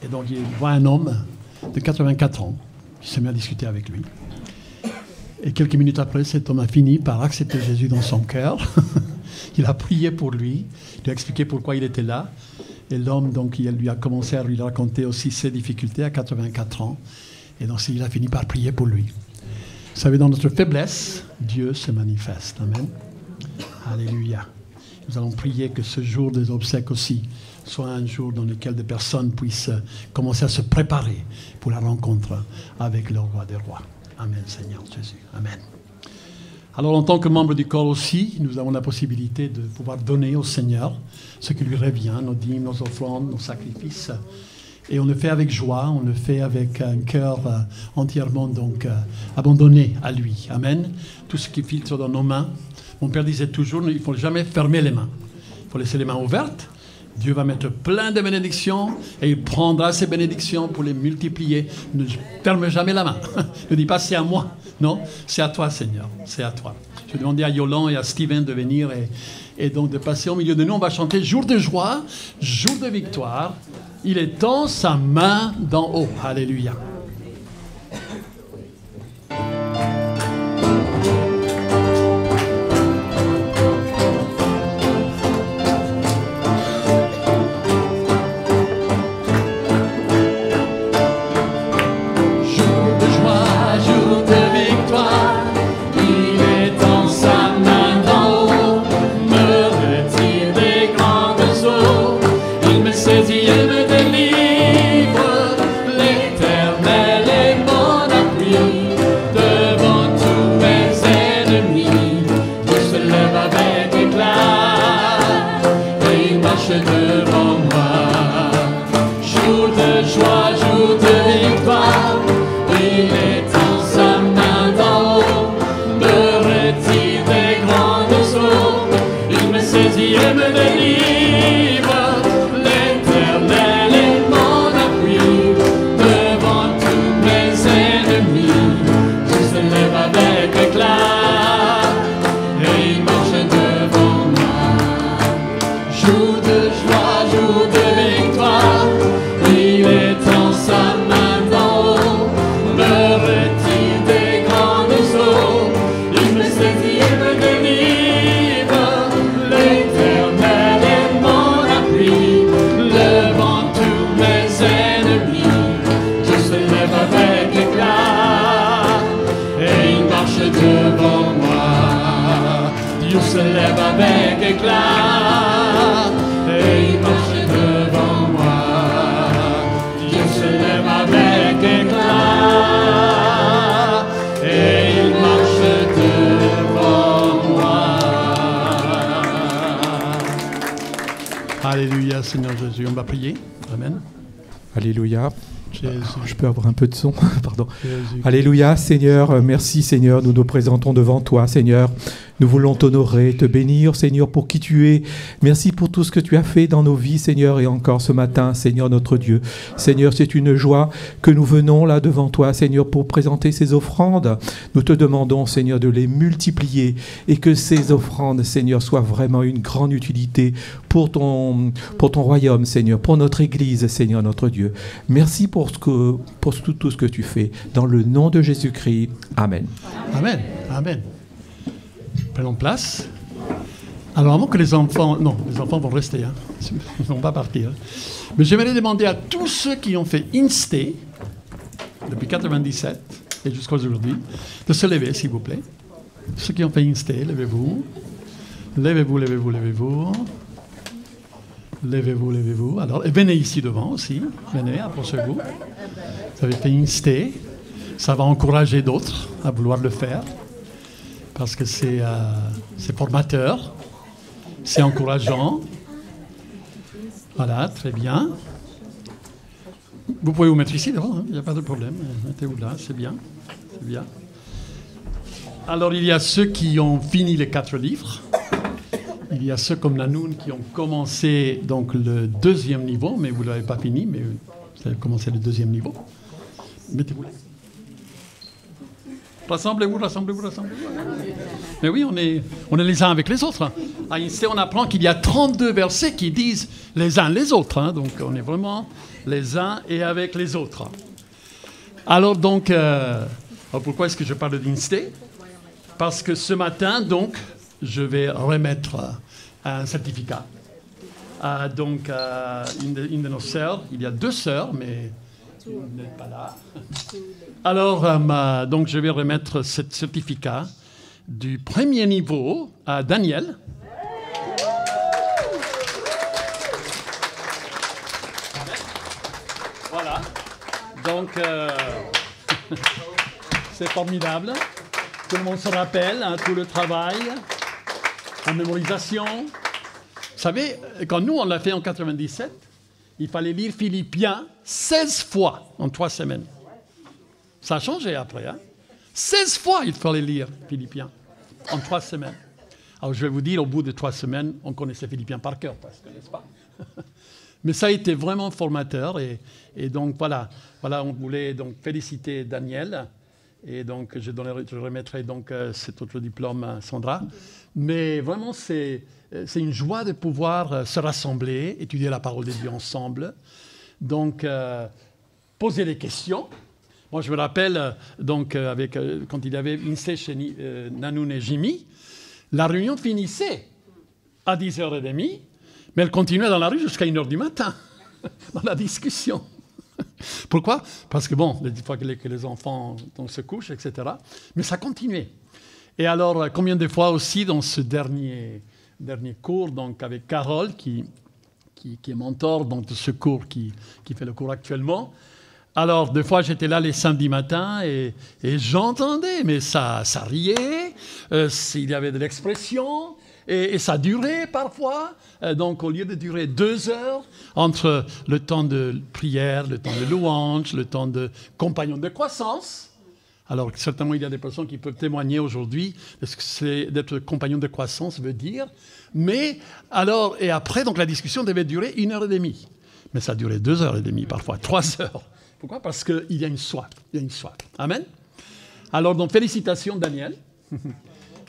et donc il voit un homme de 84 ans qui se met à discuter avec lui. Et quelques minutes après, cet homme a fini par accepter Jésus dans son cœur. Il a prié pour lui, il a expliqué pourquoi il était là. Et l'homme, donc, il lui a commencé à lui raconter aussi ses difficultés à 84 ans. Et donc, il a fini par prier pour lui. Vous savez, dans notre faiblesse, Dieu se manifeste. Amen. Alléluia. Nous allons prier que ce jour des obsèques aussi soit un jour dans lequel des personnes puissent commencer à se préparer pour la rencontre avec le roi des rois. Amen, Seigneur Jésus. Amen. Alors, en tant que membre du corps aussi, nous avons la possibilité de pouvoir donner au Seigneur ce qui lui revient, nos dîmes, nos offrandes, nos sacrifices. Et on le fait avec joie, on le fait avec un cœur entièrement donc abandonné à lui. Amen. Tout ce qui filtre dans nos mains. Mon père disait toujours, il ne faut jamais fermer les mains. Il faut laisser les mains ouvertes. Dieu va mettre plein de bénédictions et il prendra ces bénédictions pour les multiplier. Ne ferme jamais la main. Ne dis pas c'est à moi. Non, c'est à toi, Seigneur. C'est à toi. Je vais demander à Yolande et à Steven de venir et donc de passer au milieu de nous. On va chanter jour de joie, jour de victoire. Il étend sa main d'en haut. Alléluia. Alléluia, Seigneur Jésus. On va prier. Amen. Alléluia. Jésus. Je peux avoir un peu de son, pardon. Jésus. Alléluia, Seigneur, merci Seigneur, nous nous présentons devant toi, Seigneur. Nous voulons t'honorer, te bénir, Seigneur, pour qui tu es. Merci pour tout ce que tu as fait dans nos vies, Seigneur, et encore ce matin, Seigneur notre Dieu. Seigneur, c'est une joie que nous venons là devant toi, Seigneur, pour présenter ces offrandes. Nous te demandons, Seigneur, de les multiplier et que ces offrandes, Seigneur, soient vraiment une grande utilité pour ton royaume, Seigneur, pour notre Église, Seigneur notre Dieu. Merci pour tout ce que tu fais. Dans le nom de Jésus-Christ. Amen. Amen. Amen. Prenons place. Alors, avant que les enfants... Non, les enfants vont rester. Hein. Ils ne vont pas partir. Mais j'aimerais demander à tous ceux qui ont fait Instay depuis 1997 et jusqu'à aujourd'hui de se lever, s'il vous plaît. Ceux qui ont fait Instay, levez-vous. Levez-vous, levez-vous, levez-vous. Levez-vous, levez-vous. Alors, et venez ici devant aussi. Venez, approchez-vous. Vous avez fait Instay. Ça va encourager d'autres à vouloir le faire. Parce que c'est formateur, c'est encourageant. Voilà, très bien. Vous pouvez vous mettre ici devant, il n'y a pas de problème. Mettez-vous là, c'est bien. C'est bien. Alors, il y a ceux qui ont fini les 4 livres. Il y a ceux comme Nanoun qui ont commencé donc, le 2e niveau, mais vous ne l'avez pas fini, mais vous avez commencé le 2e niveau. Mettez-vous là. Rassemblez-vous, rassemblez-vous, rassemblez-vous. Mais oui, on est les uns avec les autres. À Instay, on apprend qu'il y a 32 versets qui disent les uns les autres. Hein. Donc, on est vraiment les uns et avec les autres. Alors, donc, pourquoi est-ce que je parle d'Instay? Parce que ce matin, donc, je vais remettre un certificat. Donc, une de nos sœurs, il y a 2 sœurs, mais vous n'êtes pas là. Alors, donc je vais remettre ce certificat du premier niveau à Daniel. Voilà. Donc, c'est formidable. Tout le monde se rappelle, hein, tout le travail, la mémorisation. Vous savez, quand nous, on l'a fait en 97, il fallait lire Philippiens 16 fois en 3 semaines. Ça a changé après. Hein? 16 fois, il fallait lire Philippiens en 3 semaines. Alors, je vais vous dire, au bout de 3 semaines, on connaissait Philippiens par cœur, presque, n'est-ce pas? Mais ça a été vraiment formateur. Et donc, voilà, on voulait donc féliciter Daniel. Et donc, je remettrai donc cet autre diplôme à Sandra. Mais vraiment, c'est une joie de pouvoir se rassembler, étudier la parole de Dieu ensemble. Donc, poser des questions. Moi, je me rappelle, donc, quand il y avait INSEE chez Nanoun et Jimmy, la réunion finissait à 10h30, mais elle continuait dans la rue jusqu'à 1h du matin, dans la discussion. Pourquoi? Parce que, bon, des fois que les enfants donc, se couchent, etc. Mais ça continuait. Et alors, combien de fois aussi dans ce dernier cours, donc avec Carole, qui est mentor donc, de ce cours, qui fait le cours actuellement. Alors, des fois, j'étais là les samedis matins et j'entendais, mais ça riait, il y avait de l'expression. Et ça durait parfois, donc au lieu de durer 2 heures, entre le temps de prière, le temps de louange, le temps de compagnon de croissance. Alors certainement il y a des personnes qui peuvent témoigner aujourd'hui de ce que c'est d'être compagnon de croissance veut dire. Mais alors, et après, donc la discussion devait durer 1h30. Mais ça durait 2h30 parfois, 3 heures. Pourquoi? Parce qu'il y a une soif. Il y a une soif. Amen. Alors donc félicitations Daniel.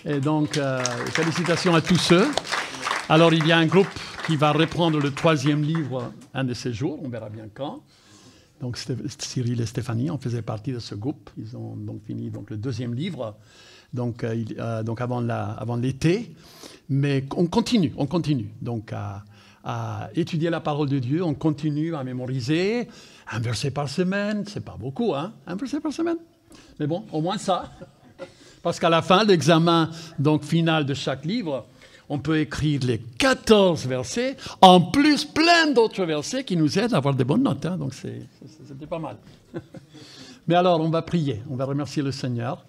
Et donc, félicitations à tous ceux. Alors, il y a un groupe qui va reprendre le 3e livre un de ces jours, on verra bien quand. Donc, Cyril et Stéphanie, on faisait partie de ce groupe. Ils ont donc fini donc, le 2e livre, donc avant l'été. Mais on continue donc à étudier la parole de Dieu, on continue à mémoriser. Un verset par semaine, c'est pas beaucoup, hein? Un verset par semaine. Mais bon, au moins ça. Parce qu'à la fin, l'examen donc, final de chaque livre, on peut écrire les 14 versets, en plus plein d'autres versets qui nous aident à avoir des bonnes notes. Hein, donc c'était pas mal. Mais alors, on va prier. On va remercier le Seigneur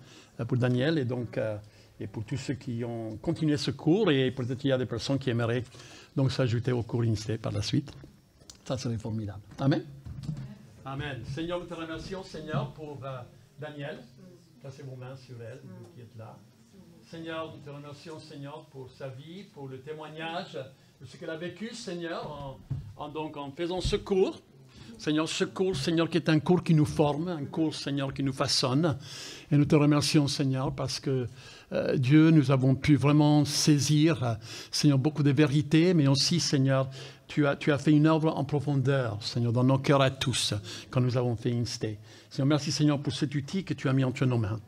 pour Daniel et pour tous ceux qui ont continué ce cours. Et peut-être qu'il y a des personnes qui aimeraient donc s'ajouter au cours INSEE par la suite. Ça serait formidable. Amen. Amen. Seigneur, nous te remercions, Seigneur, pour Daniel. Placez vos mains sur elle, vous qui êtes là. Seigneur, nous te remercions, Seigneur, pour sa vie, pour le témoignage de ce qu'elle a vécu, Seigneur, en faisant ce cours. Seigneur, ce cours, Seigneur, qui est un cours qui nous forme, un cours, Seigneur, qui nous façonne. Et nous te remercions, Seigneur, parce que Dieu, nous avons pu vraiment saisir, Seigneur, beaucoup de vérités, mais aussi, Seigneur, tu as fait une œuvre en profondeur, Seigneur, dans nos cœurs à tous, quand nous avons fait INSEE. Seigneur, merci, Seigneur, pour cet outil que tu as mis entre nos mains.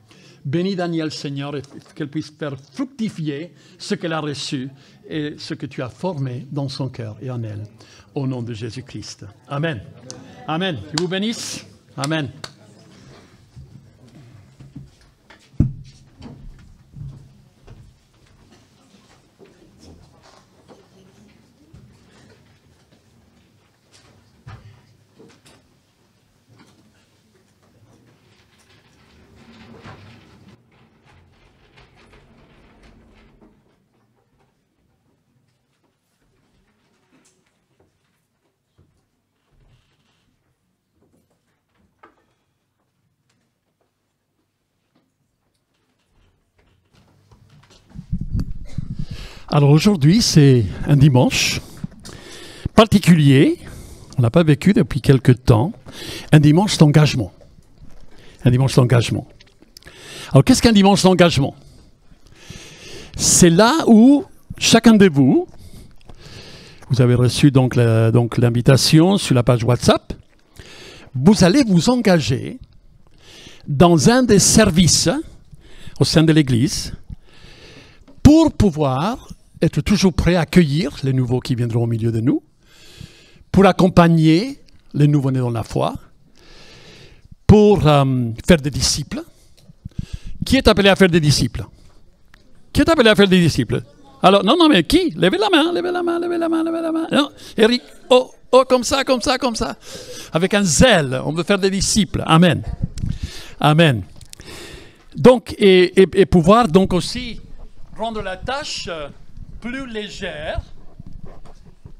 Bénis Daniel, Seigneur, et qu'elle puisse faire fructifier ce qu'elle a reçu et ce que tu as formé dans son cœur et en elle. Au nom de Jésus-Christ. Amen. Amen. Que vous bénisse. Amen. Alors aujourd'hui, c'est un dimanche particulier, on n'a pas vécu depuis quelque temps, un dimanche d'engagement. Un dimanche d'engagement. Alors qu'est-ce qu'un dimanche d'engagement? C'est là où chacun de vous avez reçu donc l'invitation sur la page WhatsApp, vous allez vous engager dans un des services au sein de l'Église pour pouvoir être toujours prêt à accueillir les nouveaux qui viendront au milieu de nous, pour accompagner les nouveaux-nés dans la foi, pour faire des disciples. Qui est appelé à faire des disciples? Qui est appelé à faire des disciples? Alors, non, mais qui? Levez la main, levez la main, levez la main, levez la main. Non, Eric, oh, comme ça, comme ça, comme ça. Avec un zèle, on veut faire des disciples. Amen. Amen. Donc, et pouvoir donc aussi rendre la tâche plus légère,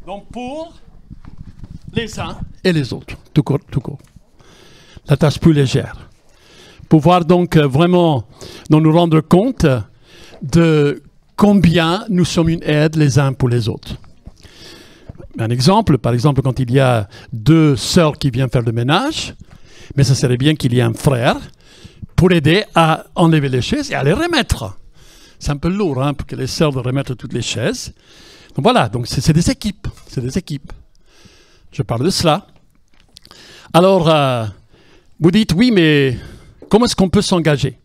donc pour les uns et les autres, tout court. La tâche plus légère. Pouvoir donc vraiment nous rendre compte de combien nous sommes une aide les uns pour les autres. Un exemple, par exemple, quand il y a deux sœurs qui viennent faire le ménage, mais ça serait bien qu'il y ait un frère pour aider à enlever les chaises et à les remettre. C'est un peu lourd pour que les sœurs de remettre toutes les chaises. Donc voilà, donc c'est des équipes. C'est des équipes. Je parle de cela. Alors, vous dites, oui, mais comment est-ce qu'on peut s'engager?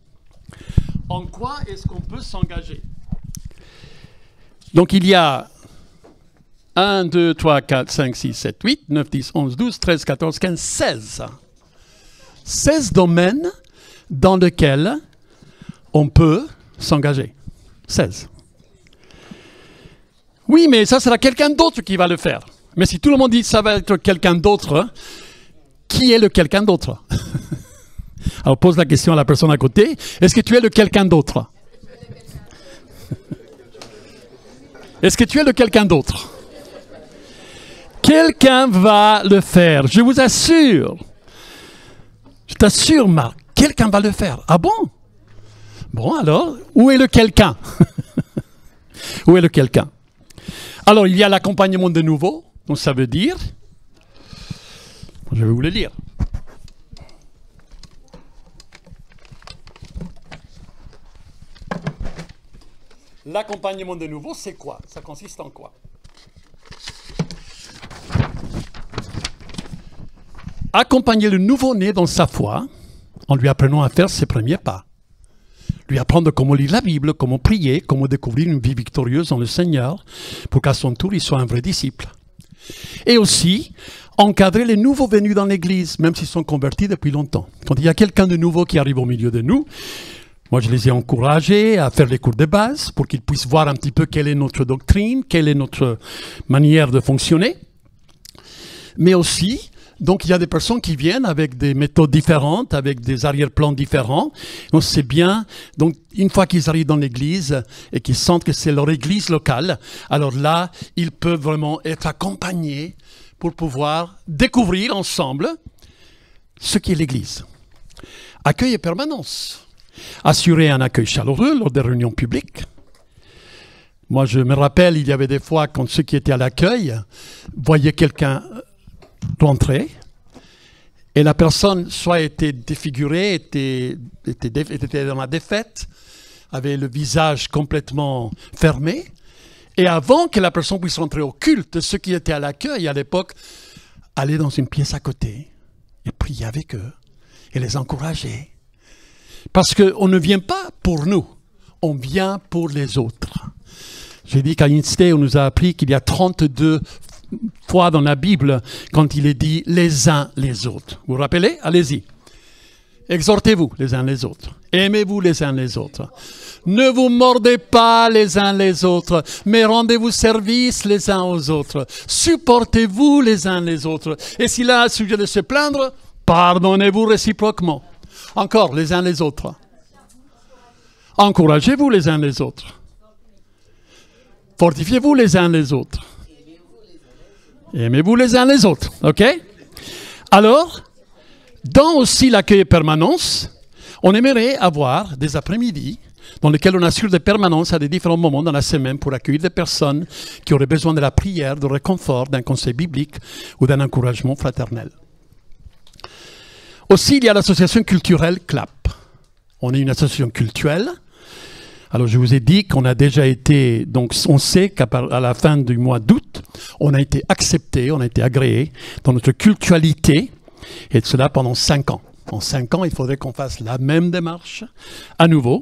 En quoi est-ce qu'on peut s'engager? Donc il y a 1, 2, 3, 4, 5, 6, 7, 8, 9, 10, 11, 12, 13, 14, 15, 16. 16 domaines dans lesquels on peut s'engager. 16. Oui, mais ça sera quelqu'un d'autre qui va le faire. Mais si tout le monde dit que ça va être quelqu'un d'autre, qui est le quelqu'un d'autre? Alors pose la question à la personne à côté. Est-ce que tu es le quelqu'un d'autre? Est-ce que tu es le quelqu'un d'autre? Quelqu'un va le faire, je vous assure. Je t'assure, Marc, quelqu'un va le faire. Ah bon? Bon, alors, où est le quelqu'un? Où est le quelqu'un? Alors, il y a l'accompagnement de nouveau. Donc, ça veut dire... Je vais vous le lire. L'accompagnement de nouveau, c'est quoi? Ça consiste en quoi? Accompagner le nouveau-né dans sa foi en lui apprenant à faire ses premiers pas. Lui apprendre comment lire la Bible, comment prier, comment découvrir une vie victorieuse dans le Seigneur pour qu'à son tour, il soit un vrai disciple. Et aussi, encadrer les nouveaux venus dans l'Église, même s'ils sont convertis depuis longtemps. Quand il y a quelqu'un de nouveau qui arrive au milieu de nous, moi je les ai encouragés à faire les cours de base pour qu'ils puissent voir un petit peu quelle est notre doctrine, quelle est notre manière de fonctionner. Mais aussi, donc il y a des personnes qui viennent avec des méthodes différentes, avec des arrière-plans différents. Donc c'est bien, donc une fois qu'ils arrivent dans l'église et qu'ils sentent que c'est leur église locale, alors là, ils peuvent vraiment être accompagnés pour pouvoir découvrir ensemble ce qu'est l'église. Accueil et permanence. Assurer un accueil chaleureux lors des réunions publiques. Moi, je me rappelle, il y avait des fois quand ceux qui étaient à l'accueil voyaient quelqu'un rentrer et la personne soit était défigurée, était dans la défaite, avait le visage complètement fermé. Et avant que la personne puisse rentrer au culte, ceux qui étaient à l'accueil à l'époque allaient dans une pièce à côté et priaient avec eux et les encourager. Parce qu'on ne vient pas pour nous, on vient pour les autres. J'ai dit qu'à Instead, on nous a appris qu'il y a 32 fois dans la Bible quand il est dit les uns les autres. Vous vous rappelez? Allez-y. Exhortez-vous les uns les autres. Aimez-vous les uns les autres. Ne vous mordez pas les uns les autres, mais rendez-vous service les uns aux autres. Supportez-vous les uns les autres. Et s'il a un sujet de se plaindre, pardonnez-vous réciproquement. Encore les uns les autres. Encouragez-vous les uns les autres. Fortifiez-vous les uns les autres. Aimez-vous les uns les autres. OK? Alors, dans aussi l'accueil et permanence, on aimerait avoir des après-midi dans lesquels on assure des permanences à des différents moments dans la semaine pour accueillir des personnes qui auraient besoin de la prière, de réconfort, d'un conseil biblique ou d'un encouragement fraternel. Aussi, il y a l'association culturelle CLAP. On est une association culturelle. Alors, je vous ai dit qu'on a déjà été, donc on sait qu'à la fin du mois d'août, on a été accepté, on a été agréé dans notre cultualité, et de cela pendant 5 ans. En 5 ans, il faudrait qu'on fasse la même démarche à nouveau.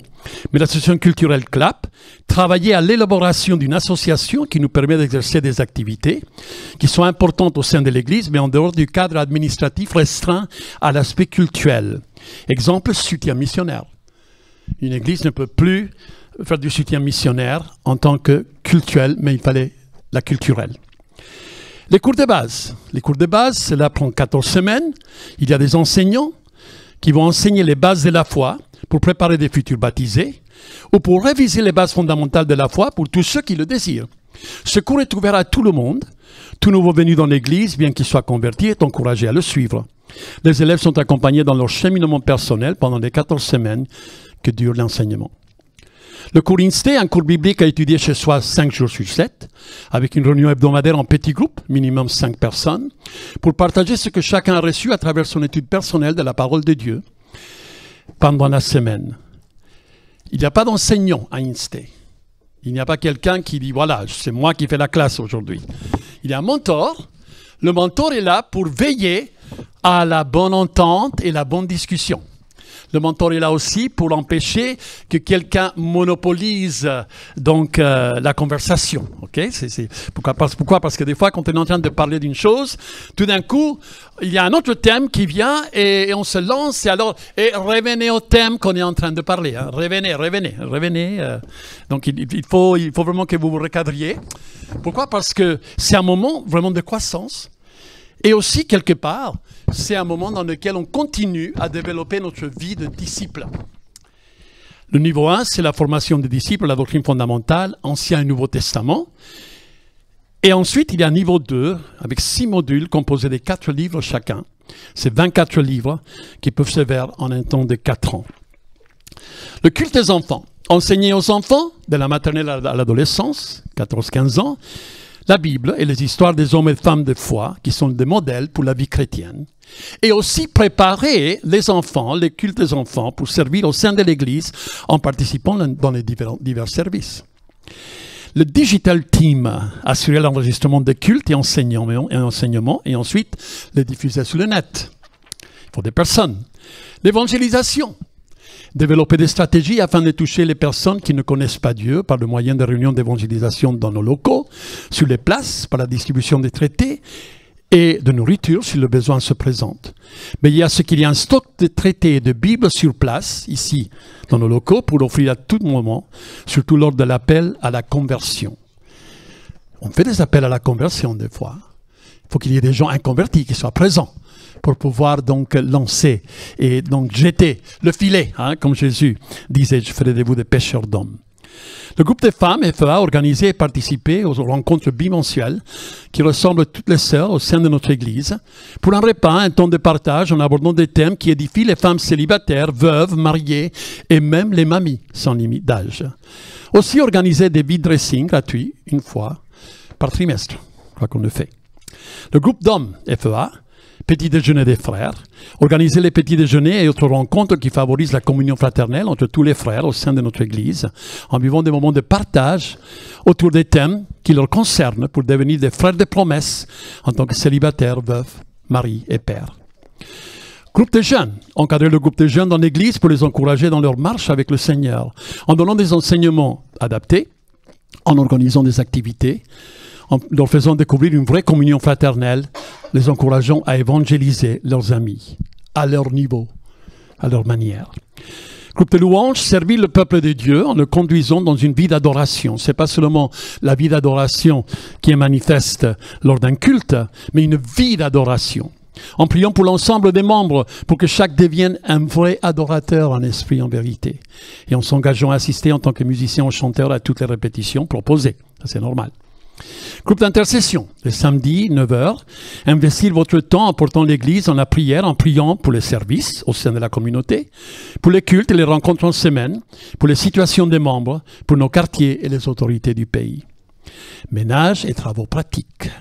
Mais l'association culturelle CLAP travaillait à l'élaboration d'une association qui nous permet d'exercer des activités qui sont importantes au sein de l'Église, mais en dehors du cadre administratif restreint à l'aspect cultuel. Exemple, soutien missionnaire. Une Église ne peut plus faire du soutien missionnaire en tant que cultuel, mais il fallait la culturelle. Les cours de base. Les cours de base, cela prend 14 semaines. Il y a des enseignants qui vont enseigner les bases de la foi pour préparer des futurs baptisés ou pour réviser les bases fondamentales de la foi pour tous ceux qui le désirent. Ce cours est ouvert à tout le monde. Tout nouveau venu dans l'Église, bien qu'il soit converti, est encouragé à le suivre. Les élèves sont accompagnés dans leur cheminement personnel pendant les 14 semaines que dure l'enseignement. Le cours INSTE, un cours biblique à étudier chez soi 5 jours sur 7, avec une réunion hebdomadaire en petits groupes, minimum 5 personnes, pour partager ce que chacun a reçu à travers son étude personnelle de la parole de Dieu pendant la semaine. Il n'y a pas d'enseignant à INSTE. Il n'y a pas quelqu'un qui dit, voilà, c'est moi qui fais la classe aujourd'hui. Il y a un mentor. Le mentor est là pour veiller à la bonne entente et la bonne discussion. Le mentor est là aussi pour empêcher que quelqu'un monopolise donc la conversation. Okay? Pourquoi? Parce que des fois, quand on est en train de parler d'une chose, tout d'un coup, il y a un autre thème qui vient et on se lance. Et revenez au thème qu'on est en train de parler. Hein. Revenez. Donc, il faut vraiment que vous vous recadriez. Pourquoi? Parce que c'est un moment vraiment de croissance. Et aussi, quelque part, c'est un moment dans lequel on continue à développer notre vie de disciple. Le niveau 1, c'est la formation des disciples, la doctrine fondamentale, Ancien et Nouveau Testament. Et ensuite, il y a un niveau 2, avec 6 modules composés de 4 livres chacun. C'est 24 livres qui peuvent se faire en un temps de 4 ans. Le culte des enfants. Enseigner aux enfants, de la maternelle à l'adolescence, 14-15 ans, la Bible et les histoires des hommes et femmes de foi qui sont des modèles pour la vie chrétienne. Et aussi préparer les enfants, les cultes des enfants, pour servir au sein de l'Église en participant dans les divers services. Le Digital Team assurer l'enregistrement des cultes et enseignements et ensuite les diffuser sur le net. Il faut des personnes. L'évangélisation. Développer des stratégies afin de toucher les personnes qui ne connaissent pas Dieu par le moyen de réunions d'évangélisation dans nos locaux, sur les places, par la distribution des traités et de nourriture si le besoin se présente. Mais il y a ce qu'il y a un stock de traités et de Bibles sur place, ici, dans nos locaux, pour offrir à tout moment, surtout lors de l'appel à la conversion. On fait des appels à la conversion des fois. Il faut qu'il y ait des gens inconvertis qui soient présents pour pouvoir donc lancer et donc jeter le filet, hein, comme Jésus disait, je ferai de vous des pêcheurs d'hommes. Le groupe des femmes FEA a organisé et participé aux rencontres bimensuelles qui ressemblent toutes les sœurs au sein de notre Église pour un repas, un temps de partage en abordant des thèmes qui édifient les femmes célibataires, veuves, mariées et même les mamies sans limite d'âge. Aussi organiser des vide-dressings gratuits une fois par trimestre, je crois qu'on le fait. Le groupe d'hommes FEA, petit déjeuner des frères, organiser les petits déjeuners et autres rencontres qui favorisent la communion fraternelle entre tous les frères au sein de notre Église, en vivant des moments de partage autour des thèmes qui leur concernent pour devenir des frères de promesse en tant que célibataires, veufs, maris et pères. Groupe de jeunes. Encadrer le groupe de jeunes dans l'Église pour les encourager dans leur marche avec le Seigneur, en donnant des enseignements adaptés, en organisant des activités, en leur faisant découvrir une vraie communion fraternelle, les encourageant à évangéliser leurs amis, à leur niveau, à leur manière. Groupe de louanges, servir le peuple de Dieu en le conduisant dans une vie d'adoration. Ce n'est pas seulement la vie d'adoration qui est manifeste lors d'un culte, mais une vie d'adoration. En priant pour l'ensemble des membres, pour que chaque devienne un vrai adorateur en esprit et en vérité. Et en s'engageant à assister en tant que musicien ou chanteur à toutes les répétitions proposées. Ça, c'est normal. Groupe d'intercession, le samedi, 9h. Investir votre temps en portant l'Église en la prière, en priant pour les services au sein de la communauté, pour les cultes et les rencontres en semaine, pour les situations des membres, pour nos quartiers et les autorités du pays. Ménage et travaux pratiques.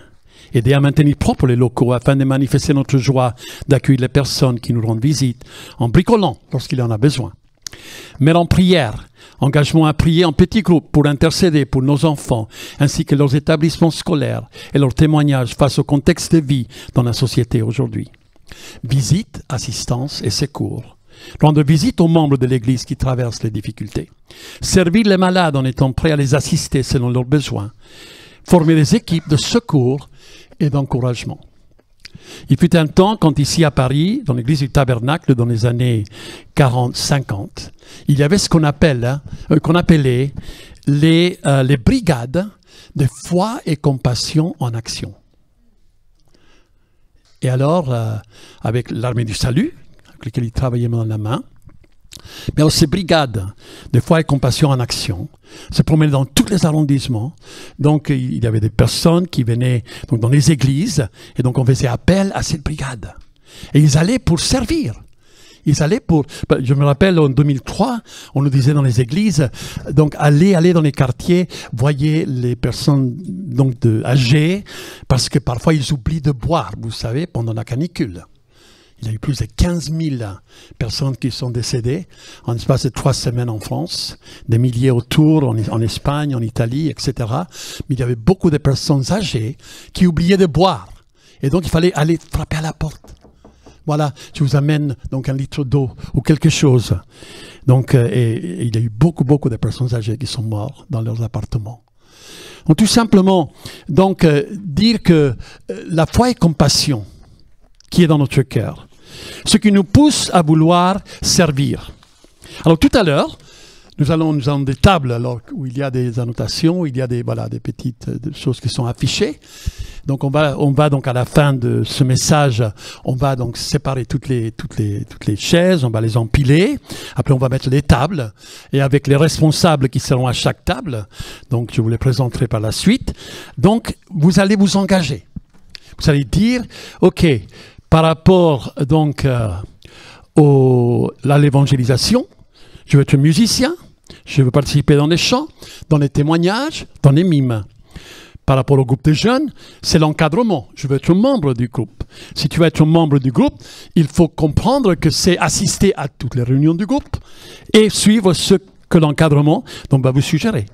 Aider à maintenir propres les locaux afin de manifester notre joie d'accueillir les personnes qui nous rendent visite, en bricolant lorsqu'il en a besoin. Mais en prière, engagement à prier en petits groupes pour intercéder pour nos enfants, ainsi que leurs établissements scolaires et leurs témoignages face au contexte de vie dans la société aujourd'hui. Visite, assistance et secours. Rendre visite aux membres de l'Église qui traversent les difficultés. Servir les malades en étant prêt à les assister selon leurs besoins. Former des équipes de secours et d'encouragement. Il fut un temps quand ici à Paris, dans l'église du Tabernacle, dans les années 40-50, il y avait ce qu'on appelait les brigades de foi et compassion en action. Et alors, avec l'armée du salut, avec laquelle il travaillait main dans la main, mais alors ces brigades de foi et compassion en action se promenaient dans tous les arrondissements. Donc il y avait des personnes qui venaient donc, dans les églises, et donc on faisait appel à cette brigade. Et ils allaient pour servir. Ils allaient pour... Je me rappelle, en 2003, on nous disait dans les églises, donc allez dans les quartiers, voyez les personnes donc, âgées, parce que parfois ils oublient de boire, vous savez, pendant la canicule. Il y a eu plus de 15 000 personnes qui sont décédées en l'espace de 3 semaines en France, des milliers autour, en Espagne, en Italie, etc. Mais il y avait beaucoup de personnes âgées qui oubliaient de boire. Et donc, il fallait aller frapper à la porte. Voilà, je vous amène donc 1 litre d'eau ou quelque chose. Donc, et il y a eu beaucoup de personnes âgées qui sont mortes dans leurs appartements. Donc, tout simplement, donc, dire que la foi et compassion qui est dans notre cœur, ce qui nous pousse à vouloir servir. Alors tout à l'heure, nous avons des tables alors, où il y a des annotations, où il y a des petites choses qui sont affichées. Donc on va donc à la fin de ce message, on va donc séparer toutes les chaises, on va les empiler. Après on va mettre les tables et avec les responsables qui seront à chaque table. Donc je vous les présenterai par la suite. Donc vous allez vous engager. Vous allez dire, ok, par rapport donc à l'évangélisation, je veux être musicien, je veux participer dans les chants, dans les témoignages, dans les mimes. Par rapport au groupe de jeunes, c'est l'encadrement. Je veux être membre du groupe. Si tu veux être membre du groupe, il faut comprendre que c'est assister à toutes les réunions du groupe et suivre ce que l'encadrement va vous suggérer.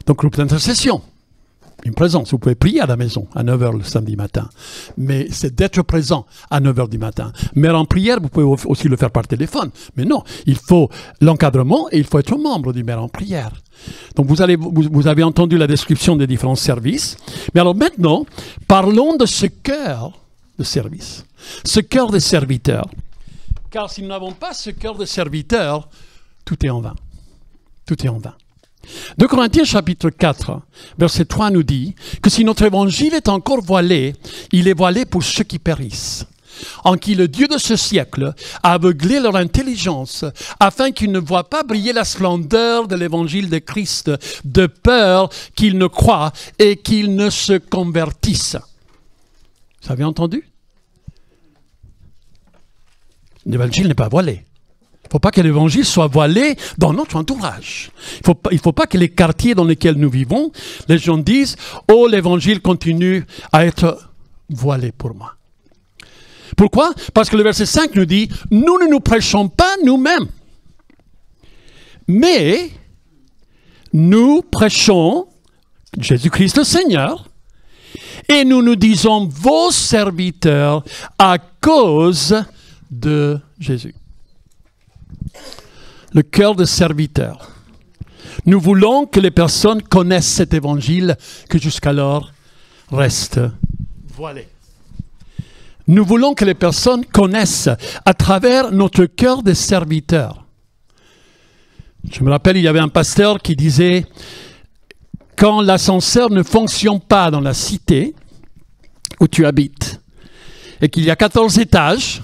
Donc, groupe d'intercession. Une présence. Vous pouvez prier à la maison à 9h le samedi matin. Mais c'est d'être présent à 9h du matin. Mère en prière, vous pouvez aussi le faire par téléphone. Mais non, il faut l'encadrement et il faut être membre du mère en prière. Donc vous avez entendu la description des différents services. Mais alors maintenant, parlons de ce cœur de service. Ce cœur de serviteur. Car si nous n'avons pas ce cœur de serviteur, tout est en vain. Tout est en vain. 2 Corinthiens chapitre 4, verset 3 nous dit que si notre évangile est encore voilé, il est voilé pour ceux qui périssent, en qui le Dieu de ce siècle a aveuglé leur intelligence, afin qu'ils ne voient pas briller la splendeur de l'évangile de Christ, de peur qu'ils ne croient et qu'ils ne se convertissent. Vous avez entendu? L'évangile n'est pas voilé. Il ne faut pas que l'évangile soit voilé dans notre entourage. Il ne faut pas que les quartiers dans lesquels nous vivons, les gens disent « Oh, l'évangile continue à être voilé pour moi. » Pourquoi? Parce que le verset 5 nous dit « Nous ne nous prêchons pas nous-mêmes, mais nous prêchons Jésus-Christ le Seigneur et nous nous disons vos serviteurs à cause de Jésus. » Le cœur de serviteur. Nous voulons que les personnes connaissent cet évangile que jusqu'alors reste voilé. Nous voulons que les personnes connaissent à travers notre cœur de serviteur. Je me rappelle, il y avait un pasteur qui disait « Quand l'ascenseur ne fonctionne pas dans la cité où tu habites et qu'il y a 14 étages,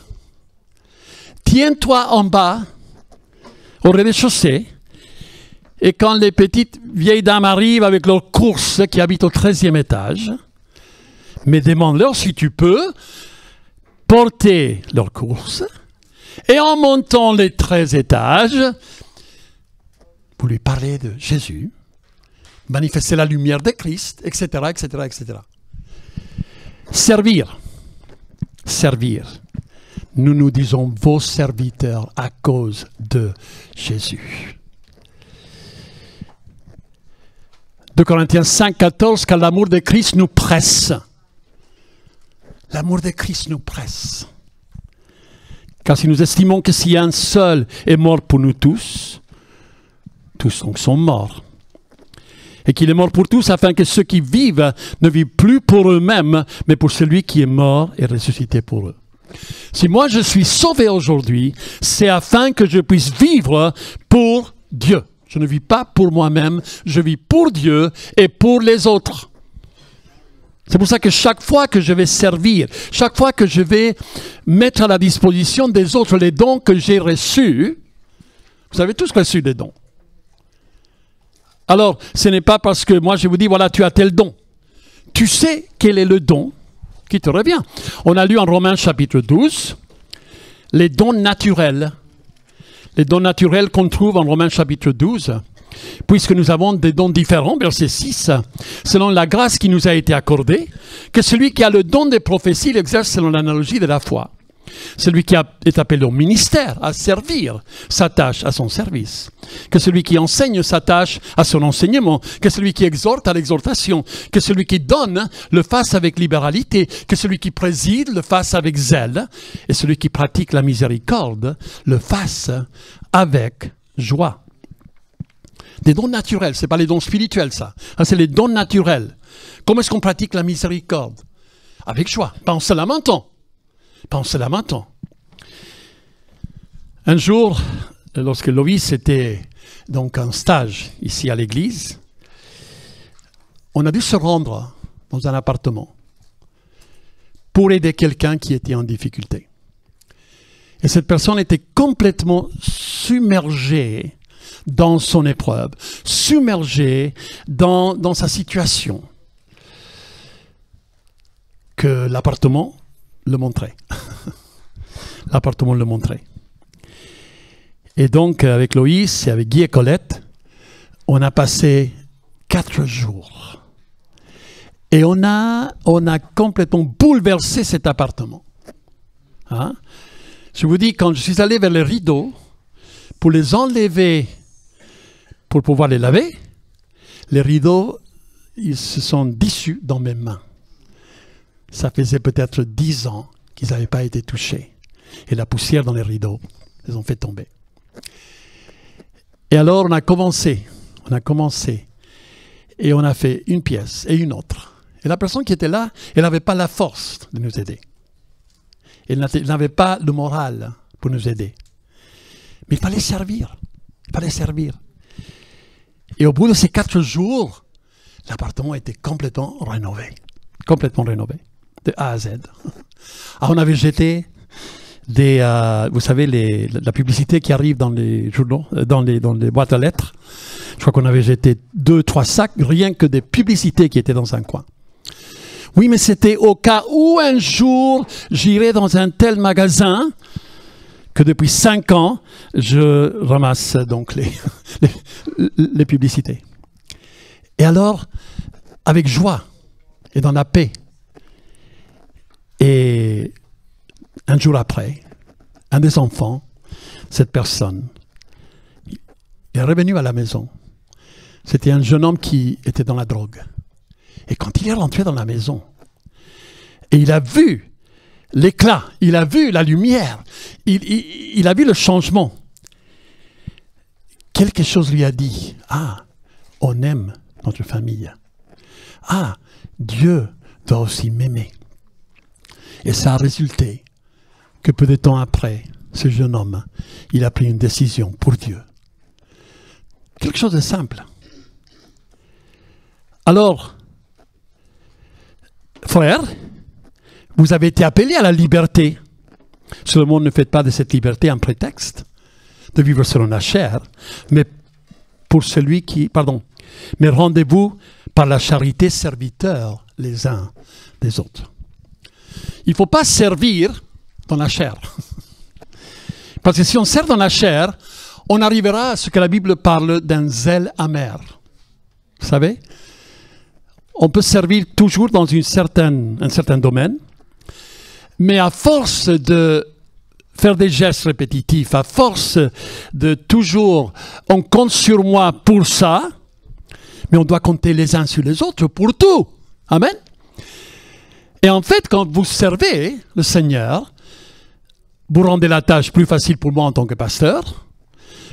tiens-toi en bas au rez-de-chaussée, et quand les petites vieilles dames arrivent avec leurs courses qui habitent au 13e étage, mais demande-leur si tu peux porter leurs courses, et en montant les 13 étages, vous lui parlez de Jésus, manifester la lumière de Christ, etc., etc., etc. Servir. Servir. Nous nous disons vos serviteurs à cause de Jésus. 2 Corinthiens 5, 14, car l'amour de Christ nous presse. L'amour de Christ nous presse. Car si nous estimons que si un seul est mort pour nous tous donc sont morts. Et qu'il est mort pour tous afin que ceux qui vivent ne vivent plus pour eux-mêmes, mais pour celui qui est mort et ressuscité pour eux. Si moi je suis sauvé aujourd'hui, c'est afin que je puisse vivre pour Dieu. Je ne vis pas pour moi-même, je vis pour Dieu et pour les autres. C'est pour ça que chaque fois que je vais servir, chaque fois que je vais mettre à la disposition des autres les dons que j'ai reçus, vous avez tous reçu des dons. Alors, ce n'est pas parce que moi je vous dis, voilà, tu as tel don. Tu sais quel est le don qui te revient. On a lu en Romains chapitre 12, les dons naturels. Les dons naturels qu'on trouve en Romains chapitre 12, puisque nous avons des dons différents, verset 6, selon la grâce qui nous a été accordée, que celui qui a le don des prophéties l'exerce selon l'analogie de la foi. Celui qui est appelé au ministère, à servir, s'attache à son service. Que celui qui enseigne s'attache à son enseignement. Que celui qui exhorte à l'exhortation. Que celui qui donne le fasse avec libéralité. Que celui qui préside le fasse avec zèle. Et celui qui pratique la miséricorde le fasse avec joie. Des dons naturels, ce n'est pas les dons spirituels ça. C'est les dons naturels. Comment est-ce qu'on pratique la miséricorde? Avec joie, pas en se lamentant. Pas en se lamentant. Un jour, lorsque Loïs était donc en stage ici à l'église, on a dû se rendre dans un appartement pour aider quelqu'un qui était en difficulté. Et cette personne était complètement submergée dans son épreuve, submergée dans sa situation, que l'appartement le montrait. L'appartement le montrait. Et donc, avec Loïs et avec Guy et Colette, on a passé 4 jours. Et on a complètement bouleversé cet appartement. Hein? Je vous dis, quand je suis allé vers les rideaux, pour les enlever, pour pouvoir les laver, les rideaux, ils se sont dissus dans mes mains. Ça faisait peut-être 10 ans qu'ils n'avaient pas été touchés. Et la poussière dans les rideaux les ont fait tomber. Et alors on a commencé. Et on a fait une pièce et une autre. Et la personne qui était là, elle n'avait pas la force de nous aider. Elle n'avait pas le moral pour nous aider. Mais il fallait servir. Et au bout de ces 4 jours, l'appartement était complètement rénové. De A à Z. Alors on avait jeté vous savez, la publicité qui arrive dans les journaux, dans les boîtes à lettres. Je crois qu'on avait jeté 2-3 sacs, rien que des publicités qui étaient dans un coin. Oui, mais c'était au cas où un jour, j'irai dans un tel magasin que depuis 5 ans, je ramasse donc les publicités. Et alors, avec joie et dans la paix, et un jour après, un des enfants, cette personne, est revenu à la maison. C'était un jeune homme qui était dans la drogue. Et quand il est rentré dans la maison, et il a vu l'éclat, il a vu la lumière, il a vu le changement. Quelque chose lui a dit, ah, on aime notre famille. Ah, Dieu doit aussi m'aimer. Et ça a résulté que peu de temps après, ce jeune homme, il a pris une décision pour Dieu. Quelque chose de simple. Alors, frères, vous avez été appelés à la liberté. Seulement, ne faites pas de cette liberté un prétexte de vivre selon la chair, mais pour celui qui... mais rendez-vous par la charité serviteurs les uns des autres. Il ne faut pas servir dans la chair. Parce que si on sert dans la chair, on arrivera à ce que la Bible parle d'un zèle amer. Vous savez? On peut servir toujours dans un certain domaine, mais à force de faire des gestes répétitifs, à force de toujours, on compte sur moi pour ça, mais on doit compter les uns sur les autres pour tout. Amen? Et en fait, quand vous servez le Seigneur, Vous rendez la tâche plus facile pour moi en tant que pasteur.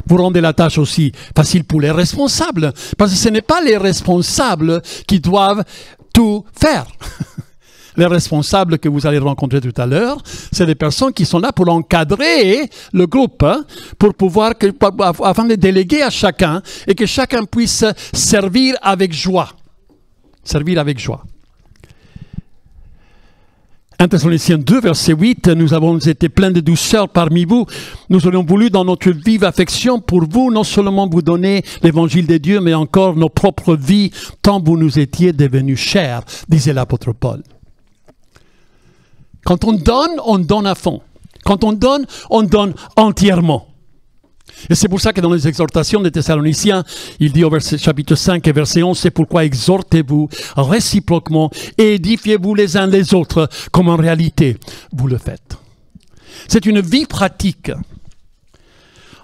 Vous rendez la tâche aussi facile pour les responsables. Parce que ce n'est pas les responsables qui doivent tout faire. Les responsables que vous allez rencontrer tout à l'heure, c'est des personnes qui sont là pour encadrer le groupe, hein, pour pouvoir, afin de déléguer à chacun et que chacun puisse servir avec joie. Servir avec joie. 1 Thessaloniciens 2, verset 8, nous avons été pleins de douceur parmi vous. Nous aurions voulu, dans notre vive affection pour vous, non seulement vous donner l'évangile de Dieu, mais encore nos propres vies, tant vous nous étiez devenus chers, disait l'apôtre Paul. Quand on donne à fond. Quand on donne entièrement. Et c'est pour ça que dans les exhortations des Thessaloniciens, il dit au chapitre 5 et verset 11, c'est pourquoi exhortez-vous réciproquement et édifiez-vous les uns les autres, comme en réalité vous le faites. C'est une vie pratique.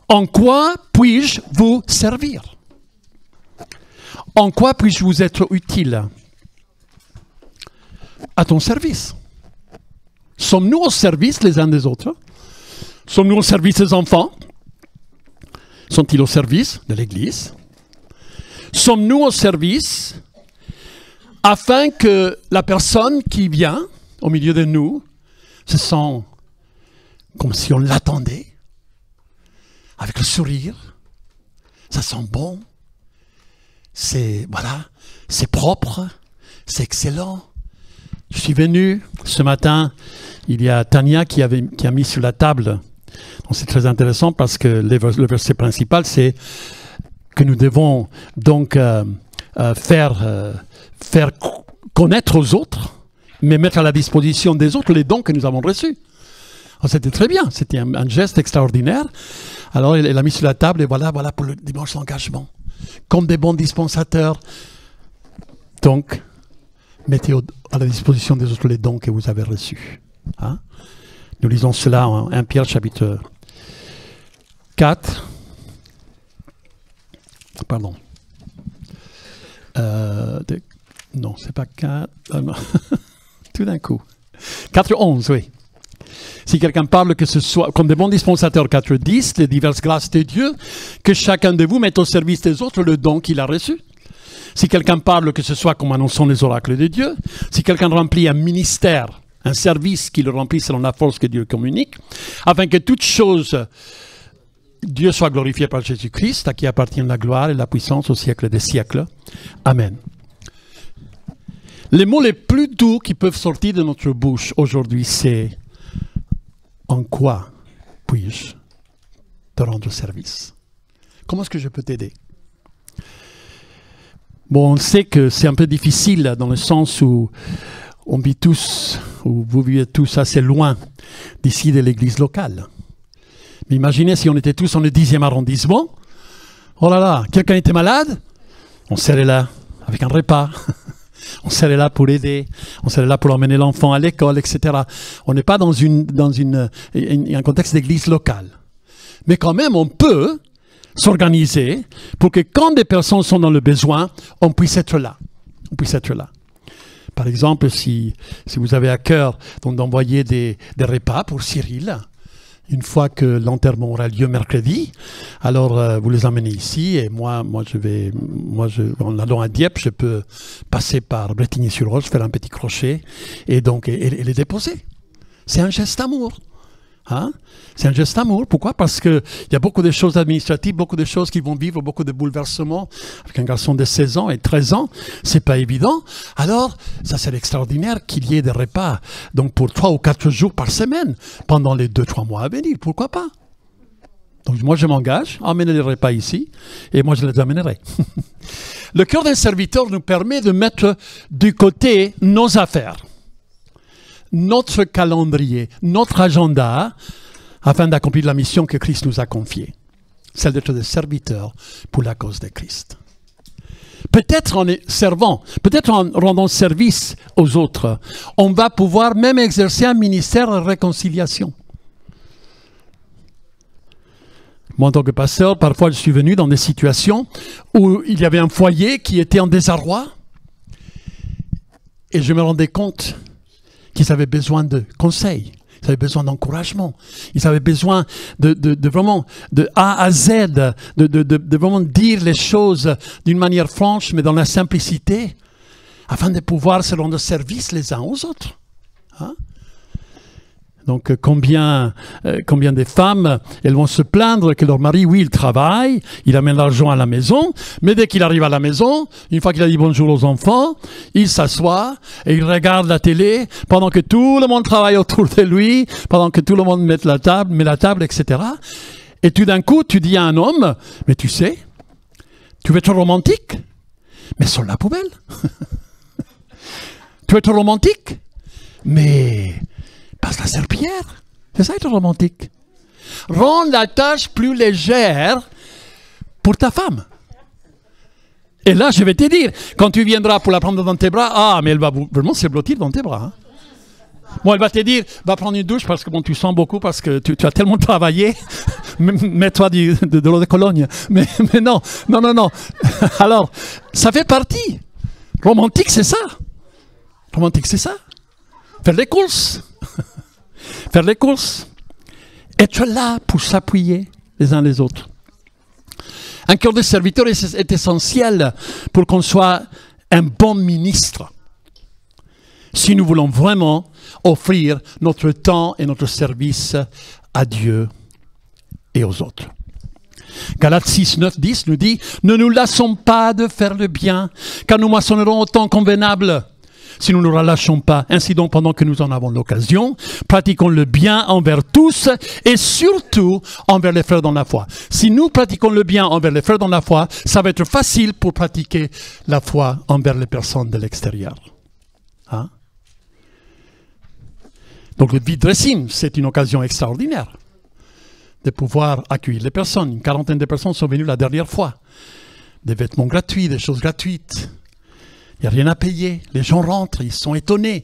En quoi puis-je vous servir? En quoi puis-je vous être utile? À ton service. Sommes-nous au service les uns des autres? Sommes-nous au service des enfants? Sont-ils au service de l'Église? Sommes-nous au service afin que la personne qui vient au milieu de nous se sent comme si on l'attendait, avec le sourire, ça sent bon, c'est propre, c'est excellent. Je suis venu ce matin, il y a Tania qui a mis sur la table. C'est très intéressant parce que le verset principal, c'est que nous devons donc faire connaître aux autres, mais mettre à la disposition des autres les dons que nous avons reçus. Alors, c'était très bien, c'était un geste extraordinaire. Alors elle a mis sur la table et voilà pour le dimanche d'engagement. Comme des bons dispensateurs. Donc, mettez à la disposition des autres les dons que vous avez reçus. Hein? Nous lisons cela en 1 Pierre chapitre 4. Pardon. Non, c'est pas 4. Non. Tout d'un coup. 4.11, oui. Si quelqu'un parle que ce soit comme des bons dispensateurs, 4.10, les diverses grâces de Dieu, que chacun de vous mette au service des autres le don qu'il a reçu. Si quelqu'un parle que ce soit comme annonçant les oracles de Dieu, si quelqu'un remplit un ministère, un service qui le remplit selon la force que Dieu communique, afin que toute chose, Dieu soit glorifié par Jésus-Christ, à qui appartient la gloire et la puissance au siècle des siècles. Amen. Les mots les plus doux qui peuvent sortir de notre bouche aujourd'hui, c'est « En quoi puis-je te rendre service ?» Comment est-ce que je peux t'aider? Bon, on sait que c'est un peu difficile dans le sens où on vit tous, ou vous vivez tous assez loin d'ici de l'église locale. Mais imaginez si on était tous dans le 10e arrondissement. Oh là là, quelqu'un était malade, on serait là avec un repas. On serait là pour aider, on serait là pour emmener l'enfant à l'école, etc. On n'est pas dans un contexte d'église locale. Mais quand même, on peut s'organiser pour que quand des personnes sont dans le besoin, on puisse être là. On puisse être là. Par exemple, si vous avez à cœur d'envoyer des repas pour Cyril, une fois que l'enterrement aura lieu mercredi, alors vous les emmenez ici et moi en allant à Dieppe, je peux passer par Bretigny-sur-Orge, faire un petit crochet et donc et les déposer. C'est un geste d'amour. Hein? C'est un geste d'amour. Pourquoi? Parce qu'il y a beaucoup de choses administratives, beaucoup de choses qui vont vivre, beaucoup de bouleversements. Avec un garçon de 16 ans et 13 ans, c'est pas évident. Alors, ça c'est extraordinaire qu'il y ait des repas, donc pour 3 ou 4 jours par semaine, pendant les 2-3 mois à venir. Pourquoi pas? Donc moi je m'engage à emmener les repas ici, et moi je les amènerai. Le cœur d'un serviteur nous permet de mettre du côté nos affaires, notre calendrier, notre agenda, afin d'accomplir la mission que Christ nous a confiée, celle d'être des serviteurs pour la cause de Christ. Peut-être en servant, peut-être en rendant service aux autres, on va pouvoir même exercer un ministère de réconciliation. Moi, en tant que pasteur, parfois je suis venu dans des situations où il y avait un foyer qui était en désarroi et je me rendais compte qu'ils avaient besoin de conseils, Ils avaient besoin d'encouragement. Ils avaient besoin de vraiment, de A à Z, de vraiment dire les choses d'une manière franche, mais dans la simplicité, afin de pouvoir se rendre service les uns aux autres. Hein? Donc, combien des femmes, elles vont se plaindre que leur mari, oui, il travaille, il amène l'argent à la maison, mais dès qu'il arrive à la maison, une fois qu'il a dit bonjour aux enfants, il s'assoit et il regarde la télé pendant que tout le monde travaille autour de lui, pendant que tout le monde met la table, etc. Et tout d'un coup, tu dis à un homme, mais tu sais, tu veux être romantique, mais sors la poubelle. Tu veux être romantique, mais passe la serpillière. C'est ça être romantique. Rends la tâche plus légère pour ta femme. Et là, je vais te dire, quand tu viendras pour la prendre dans tes bras, mais elle va vraiment se blottir dans tes bras. Hein. Bon, elle va te dire, va prendre une douche parce que bon, tu sens beaucoup, parce que tu as tellement travaillé. Mets-toi de l'eau de Cologne. Mais non. Alors, ça fait partie. Romantique, c'est ça. Romantique, c'est ça. Faire les courses. Faire les courses. Être là pour s'appuyer les uns les autres. Un cœur de serviteur est essentiel pour qu'on soit un bon ministre. Si nous voulons vraiment offrir notre temps et notre service à Dieu et aux autres. Galates 6, 9, 10 nous dit « Ne nous lassons pas de faire le bien, car nous moissonnerons au temps convenable. Si nous ne nous relâchons pas, ainsi donc pendant que nous en avons l'occasion, pratiquons le bien envers tous et surtout envers les frères dans la foi. » Si nous pratiquons le bien envers les frères dans la foi, ça va être facile pour pratiquer la foi envers les personnes de l'extérieur. Hein? Donc le vide-dressing, c'est une occasion extraordinaire de pouvoir accueillir les personnes. Une quarantaine de personnes sont venues la dernière fois. Des vêtements gratuits, des choses gratuites. Il n'y a rien à payer. Les gens rentrent, ils sont étonnés.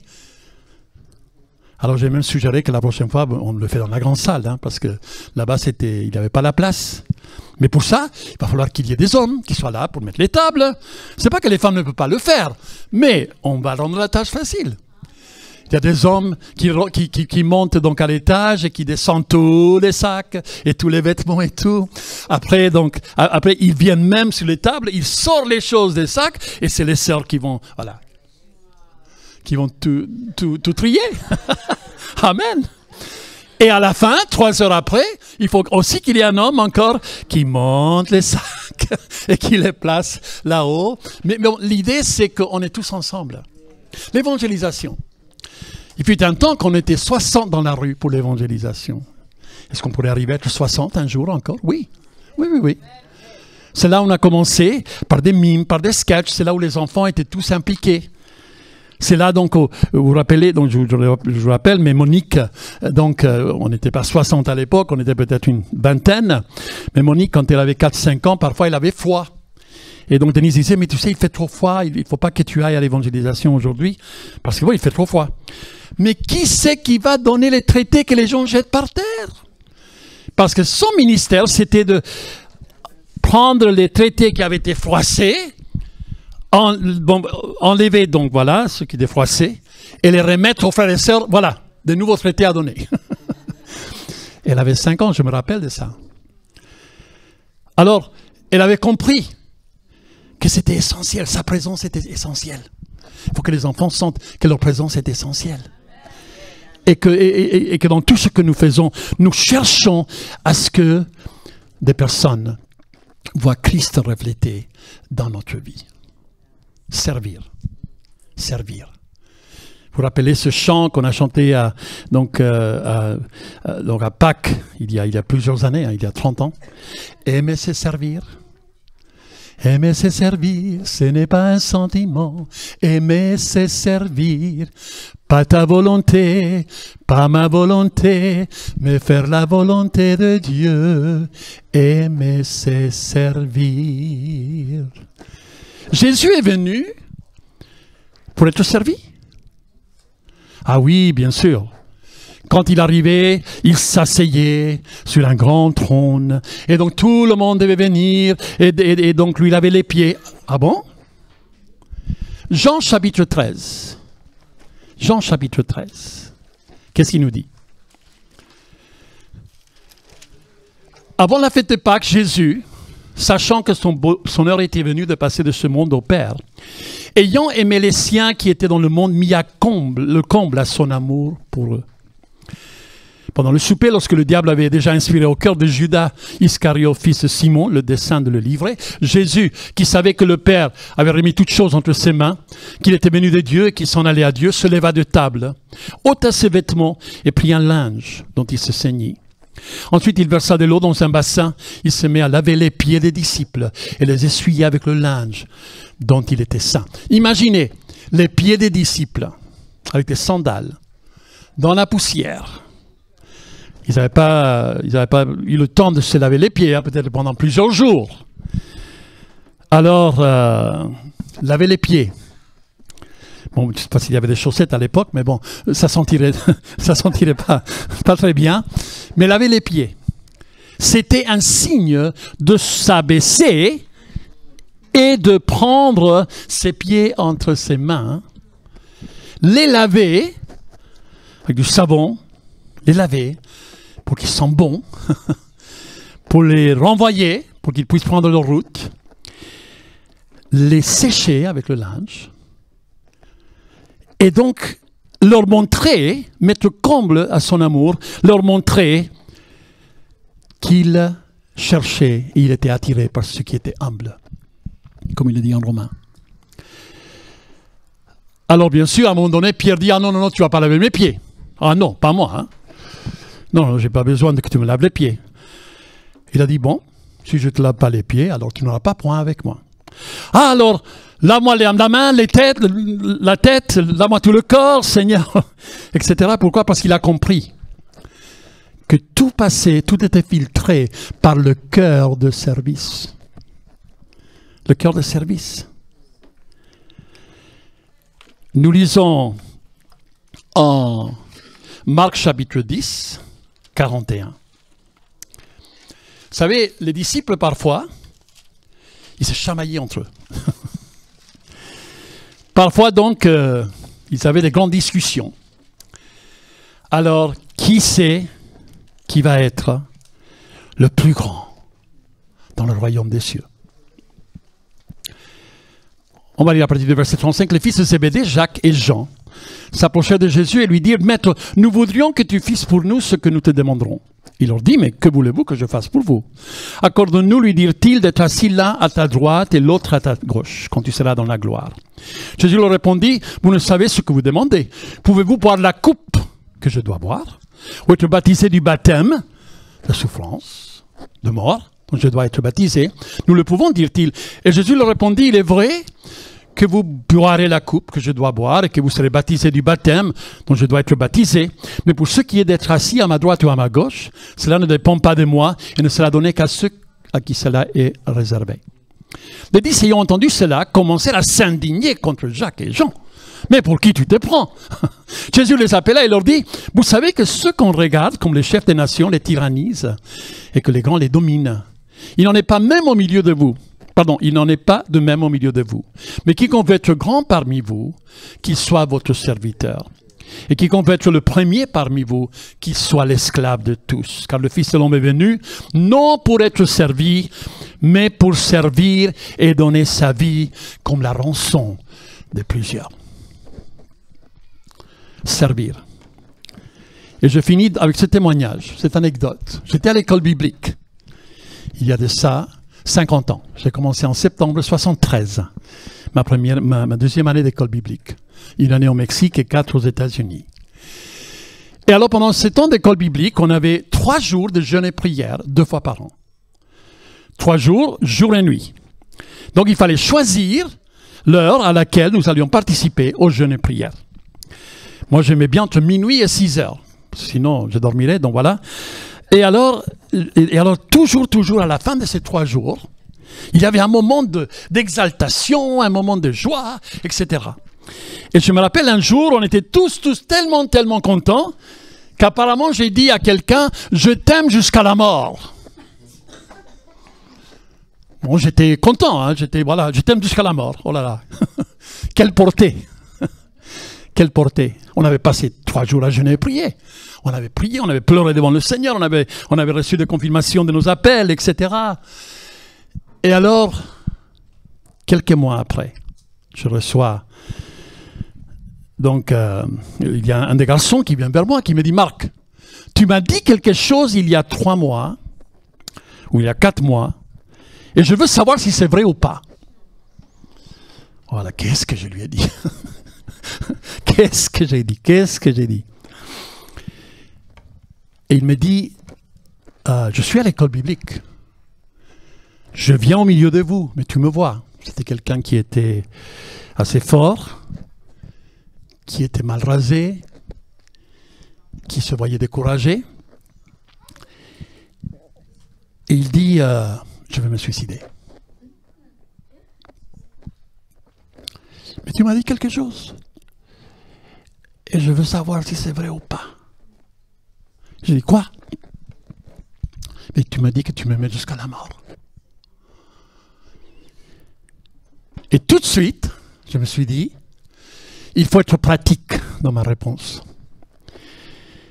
Alors j'ai même suggéré que la prochaine fois, on le fait dans la grande salle, hein, parce que là-bas, il n'y avait pas la place. Mais pour ça, il va falloir qu'il y ait des hommes qui soient là pour mettre les tables. Ce n'est pas que les femmes ne peuvent pas le faire, mais on va rendre la tâche facile. Il y a des hommes qui montent donc à l'étage et qui descendent tous les sacs et tous les vêtements et tout. Après, ils viennent même sur les tables, ils sortent les choses des sacs et c'est les sœurs qui vont, tout trier. Amen. Et à la fin, 3 heures après, il faut aussi qu'il y ait un homme encore qui monte les sacs et qui les place là-haut. Mais bon, l'idée, c'est qu'on est tous ensemble. L'évangélisation. Il fut un temps qu'on était 60 dans la rue pour l'évangélisation. Est-ce qu'on pourrait arriver à être 60 un jour encore? Oui. C'est là où on a commencé, par des mimes, par des sketchs. C'est là où les enfants étaient tous impliqués. C'est là donc, vous vous rappelez, donc je vous rappelle, mais Monique, donc on n'était pas 60 à l'époque, on était peut-être une vingtaine. Mais Monique, quand elle avait 4-5 ans, parfois elle avait froid. Et donc Denise disait, mais tu sais, il fait trop froid, il ne faut pas que tu ailles à l'évangélisation aujourd'hui, parce que il fait trop froid. Mais qui c'est qui va donner les traités que les gens jettent par terre? Parce que son ministère, c'était de prendre les traités qui avaient été froissés, enlever donc, voilà, ceux qui étaient froissés, et les remettre aux frères et sœurs, voilà, de nouveaux traités à donner. Elle avait 5 ans, je me rappelle de ça. Alors, elle avait compris que c'était essentiel, sa présence était essentielle. Il faut que les enfants sentent que leur présence est essentielle. Et que dans tout ce que nous faisons, nous cherchons à ce que des personnes voient Christ reflété dans notre vie. Servir. Vous vous rappelez ce chant qu'on a chanté à Pâques, il y a plusieurs années, il y a 30 ans. Aimer, c'est servir. Aimer, c'est servir, ce n'est pas un sentiment. Aimer, c'est servir. Pas ta volonté, pas ma volonté, mais faire la volonté de Dieu. Aimer, c'est servir. Jésus est venu pour être servi. Ah oui, bien sûr. Quand il arrivait, il s'asseyait sur un grand trône. Et donc tout le monde devait venir. Et donc lui laver les pieds. Ah bon? Jean chapitre 13. Jean chapitre 13. Qu'est-ce qu'il nous dit? Avant la fête de Pâques, Jésus, sachant que son heure était venue de passer de ce monde au Père, ayant aimé les siens qui étaient dans le monde, mis à le comble à son amour pour eux. Pendant le souper, lorsque le diable avait déjà inspiré au cœur de Judas Iscariote, fils de Simon, le dessein de le livrer, Jésus, qui savait que le Père avait remis toutes choses entre ses mains, qu'il était venu de Dieu et qu'il s'en allait à Dieu, se leva de table, ôta ses vêtements et prit un linge dont il se ceignit. Ensuite, il versa de l'eau dans un bassin, il se mit à laver les pieds des disciples et les essuyer avec le linge dont il était saint. Imaginez les pieds des disciples avec des sandales dans la poussière. Ils n'avaient pas eu le temps de se laver les pieds, hein, peut-être pendant plusieurs jours. Alors, laver les pieds. Bon, je ne sais pas s'il y avait des chaussettes à l'époque, mais bon, ça sentirait pas très bien. Mais laver les pieds, c'était un signe de s'abaisser et de prendre ses pieds entre ses mains, les laver avec du savon, les laver pour qu'ils sentent bon, pour les renvoyer, pour qu'ils puissent prendre leur route, les sécher avec le linge, et donc leur montrer, mettre comble à son amour, leur montrer qu'il cherchait et il était attiré par ce qui était humble, comme il le dit en Romains. Alors bien sûr, à un moment donné, Pierre dit « Ah non, non, non, tu ne vas pas laver mes pieds. » « Ah non, pas moi. Hein. Non, je n'ai pas besoin que tu me laves les pieds. » Il a dit « Bon, si je ne te lave pas les pieds, alors tu n'auras pas point avec moi. » « Ah alors, lave-moi la main, la tête, lave-moi tout le corps, Seigneur, etc. » Pourquoi? Parce qu'il a compris que tout passait, tout était filtré par le cœur de service. Le cœur de service. Nous lisons en Marc chapitre 10, 41. Vous savez, les disciples parfois, ils se chamaillaient entre eux. Parfois donc, ils avaient des grandes discussions. Alors, qui sait qui va être le plus grand dans le royaume des cieux? On va lire à partir du verset 35. Les fils de Zébédée, Jacques et Jean, s'approchèrent de Jésus et lui dirent « Maître, nous voudrions que tu fasses pour nous ce que nous te demanderons. » Il leur dit « Mais que voulez-vous que je fasse pour vous? Accorde-nous, lui dirent-ils, d'être assis l'un à ta droite et l'autre à ta gauche, quand tu seras dans la gloire. » Jésus leur répondit « Vous ne savez ce que vous demandez. Pouvez-vous boire la coupe que je dois boire? Ou être baptisé du baptême de souffrance, de mort, dont je dois être baptisé? Nous le pouvons, dirent-ils. Et Jésus leur répondit « Il est vrai que vous boirez la coupe que je dois boire et que vous serez baptisés du baptême dont je dois être baptisé. Mais pour ce qui est d'être assis à ma droite ou à ma gauche, cela ne dépend pas de moi et ne sera donné qu'à ceux à qui cela est réservé. » Les disciples ayant entendu cela commencèrent à s'indigner contre Jacques et Jean. « Mais pour qui tu te prends? » Jésus les appela et leur dit « Vous savez que ceux qu'on regarde comme les chefs des nations les tyrannisent et que les grands les dominent. Il n'en est pas même au milieu de vous. Pardon, il n'en est pas de même au milieu de vous. Mais quiconque veut être grand parmi vous, qu'il soit votre serviteur. Et quiconque veut être le premier parmi vous, qu'il soit l'esclave de tous. Car le Fils de l'homme est venu, non pour être servi, mais pour servir et donner sa vie comme la rançon de plusieurs. Servir. Et je finis avec ce témoignage, cette anecdote. J'étais à l'école biblique. Il y a de ça 50 ans. J'ai commencé en septembre 73, ma deuxième année d'école biblique. Une année au Mexique et 4 aux États-Unis. Et alors, pendant 7 ans d'école biblique, on avait 3 jours de jeûne et prière, 2 fois par an. 3 jours, jour et nuit. Donc, il fallait choisir l'heure à laquelle nous allions participer au jeûne et prière. Moi, j'aimais bien entre minuit et 6 heures. Sinon, je dormirais, donc voilà. Et alors, toujours à la fin de ces 3 jours, il y avait un moment d'exaltation, un moment de joie, etc. Et je me rappelle un jour, on était tous tellement contents qu'apparemment j'ai dit à quelqu'un « Je t'aime jusqu'à la mort ». Bon, j'étais content, hein, je t'aime jusqu'à la mort. Oh là là, quelle portée. quelle portée? On avait passé 3 jours à jeûner et prier. On avait prié, on avait pleuré devant le Seigneur, on avait reçu des confirmations de nos appels, etc. Et alors, quelques mois après, je reçois... Donc, il y a un des garçons qui vient vers moi, qui me dit, Marc, tu m'as dit quelque chose il y a 3 mois, ou il y a 4 mois, et je veux savoir si c'est vrai ou pas. Voilà, qu'est-ce que je lui ai dit? Qu'est-ce que j'ai dit? Et il me dit, je suis à l'école biblique. Je viens au milieu de vous, mais tu me vois. C'était quelqu'un qui était assez fort, qui était mal rasé, qui se voyait découragé. Et il dit, je vais me suicider. Mais tu m'as dit quelque chose. Et je veux savoir si c'est vrai ou pas. J'ai dit, quoi? Mais tu m'as dit que tu m'aimais jusqu'à la mort. Et tout de suite, je me suis dit, il faut être pratique dans ma réponse.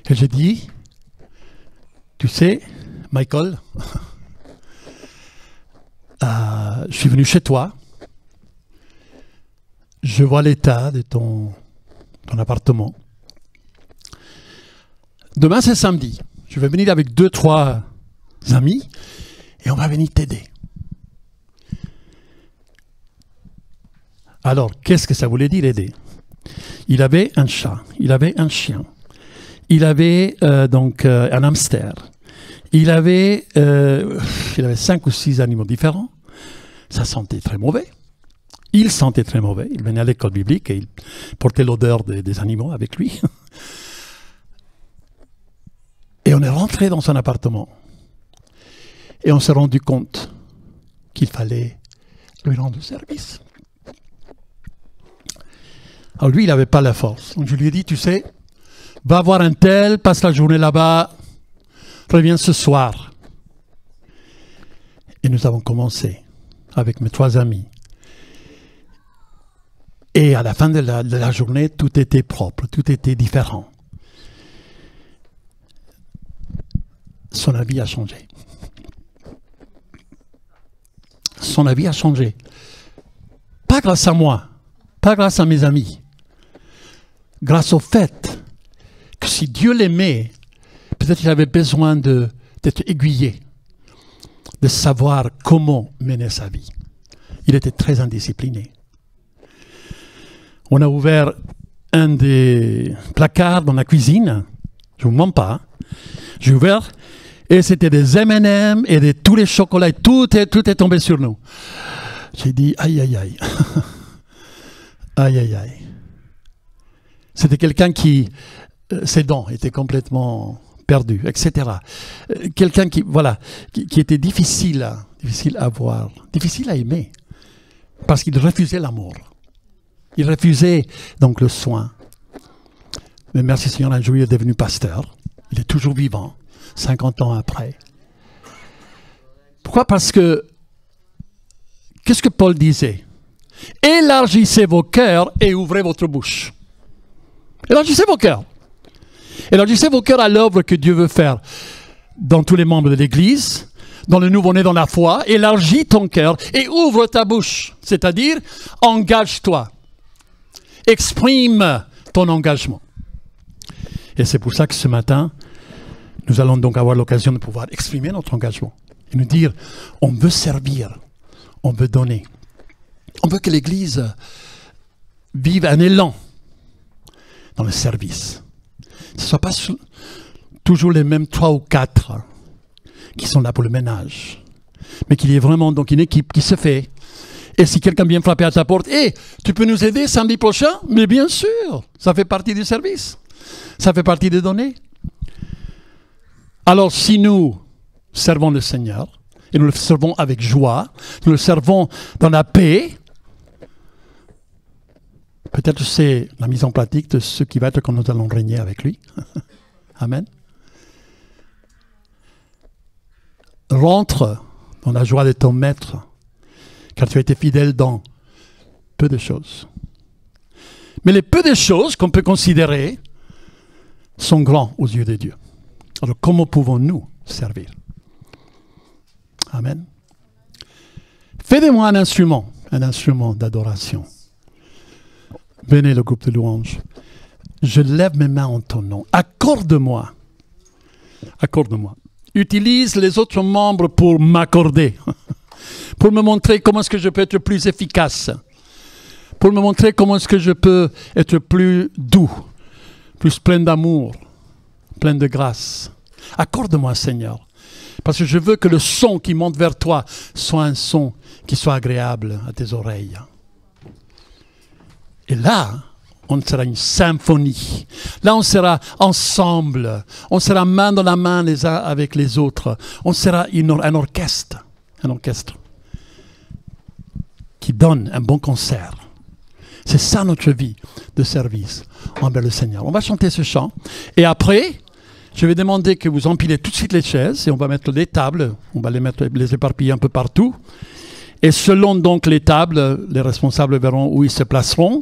Et j'ai dit, tu sais, Michael, je suis venu chez toi, je vois l'état de ton appartement. Demain, c'est samedi. Je vais venir avec 2-3 amis et on va venir t'aider. Alors, qu'est-ce que ça voulait dire aider? Il avait un chat, il avait un chien, il avait un hamster, il avait 5 ou 6 animaux différents. Ça sentait très mauvais. Il sentait très mauvais. Il venait à l'école biblique et il portait l'odeur des animaux avec lui. Et on est rentré dans son appartement. Et on s'est rendu compte qu'il fallait lui rendre service. Alors lui, il n'avait pas la force. Donc je lui ai dit, tu sais, va voir un tel, passe la journée là-bas, reviens ce soir. Et nous avons commencé avec mes 3 amis. Et à la fin de la journée, tout était propre, tout était différent. Son avis a changé. Son avis a changé. Pas grâce à moi, pas grâce à mes amis. Grâce au fait que si Dieu l'aimait, peut-être qu'il avait besoin d'être aiguillé, de savoir comment mener sa vie. Il était très indiscipliné. On a ouvert un des placards dans la cuisine, je ne vous mens pas, j'ai ouvert et c'était des M&M et de tous les chocolats, et tout est tombé sur nous. J'ai dit, aïe, aïe, aïe. Aïe, aïe, aïe. C'était quelqu'un qui, ses dents étaient complètement perdues, etc. Quelqu'un qui était difficile à voir, difficile à aimer, parce qu'il refusait l'amour. Il refusait donc le soin. Mais merci Seigneur, un jour il est devenu pasteur. Il est toujours vivant, 50 ans après. Pourquoi? Parce que, qu'est-ce que Paul disait? Élargissez vos cœurs et ouvrez votre bouche. Élargissez vos cœurs. Élargissez vos cœurs à l'œuvre que Dieu veut faire dans tous les membres de l'Église, dans le nouveau-né dans la foi. Élargis ton cœur et ouvre ta bouche. C'est-à-dire, engage-toi. Exprime ton engagement. Et c'est pour ça que ce matin, nous allons donc avoir l'occasion de pouvoir exprimer notre engagement. Et nous dire, on veut servir, on veut donner. On veut que l'Église vive un élan dans le service. Ce ne soit pas toujours les mêmes 3 ou 4 qui sont là pour le ménage, mais qu'il y ait vraiment donc une équipe qui se fait. Et si quelqu'un vient frapper à ta porte, tu peux nous aider samedi prochain? Mais bien sûr, ça fait partie du service. Ça fait partie des données. Alors si nous servons le Seigneur, et nous le servons avec joie, nous le servons dans la paix, peut-être c'est la mise en pratique de ce qui va être quand nous allons régner avec lui. Amen. Rentre dans la joie de ton maître, car tu as été fidèle dans peu de choses. Mais les peu de choses qu'on peut considérer sont grands aux yeux de Dieu. Alors comment pouvons-nous servir? Amen. Fais de moi un instrument d'adoration. Venez le groupe de louanges. Je lève mes mains en ton nom. Accorde-moi. Utilise les autres membres pour m'accorder. Pour me montrer comment est-ce que je peux être plus efficace. Pour me montrer comment est-ce que je peux être plus doux, plus plein d'amour, plein de grâce. Accorde-moi, Seigneur. Parce que je veux que le son qui monte vers toi soit un son qui soit agréable à tes oreilles. Et là, on sera une symphonie. Là, on sera ensemble. On sera main dans la main les uns avec les autres. On sera un orchestre. Un orchestre qui donne un bon concert. C'est ça notre vie de service envers le Seigneur. On va chanter ce chant. Et après, je vais demander que vous empilez tout de suite les chaises et on va mettre les tables. On va les éparpiller un peu partout. Et selon donc les tables, les responsables verront où ils se placeront.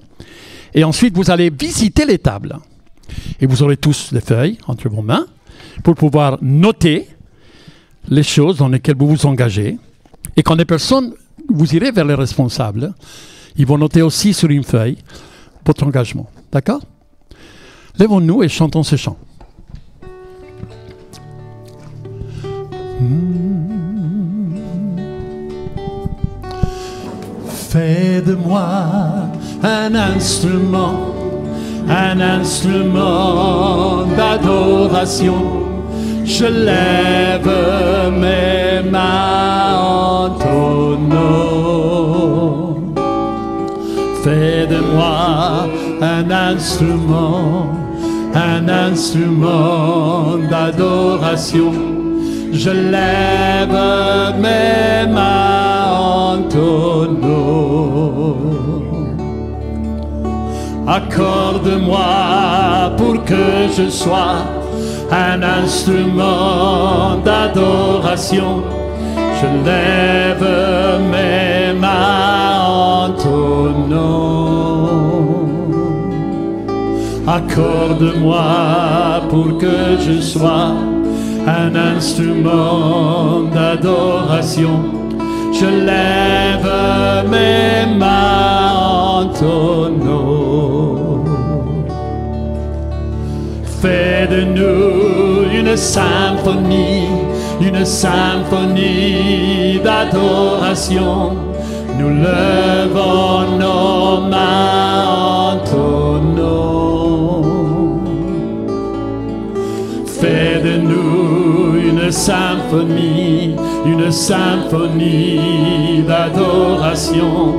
Et ensuite, vous allez visiter les tables. Et vous aurez tous des feuilles entre vos mains pour pouvoir noter les choses dans lesquelles vous vous engagez. Et quand les personnes, vous irez vers les responsables, ils vont noter aussi sur une feuille votre engagement. D'accord? Lèvons-nous et chantons ce chant. Fais de moi un instrument d'adoration. Je lève mes mains en ton nom. Fais de moi un instrument d'adoration. Je lève mes mains en ton nom. Accorde-moi pour que je sois un instrument d'adoration. Je lève mes mains en ton nom. Accorde-moi pour que je sois un instrument d'adoration. Je lève mes mains en ton nom. Fais de nous une symphonie d'adoration. Nous levons nos mains en ton nom. Fais de nous une symphonie d'adoration.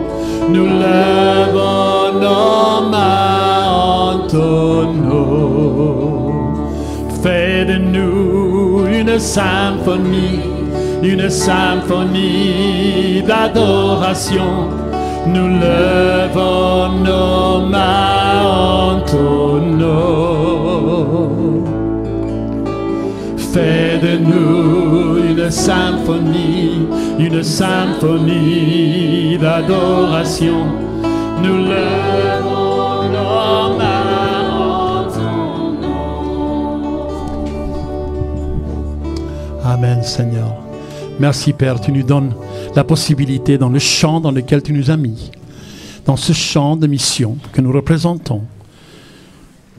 Nous levons nos mains en ton nom. Fais de nous une symphonie d'adoration. Nous levons nos mains en ton nom. Fais de nous une symphonie d'adoration. Nous levons nos mains en ton nom. Amen, Seigneur. Merci, Père. Tu nous donnes la possibilité dans le chant dans lequel tu nous as mis, dans ce chant de mission que nous représentons.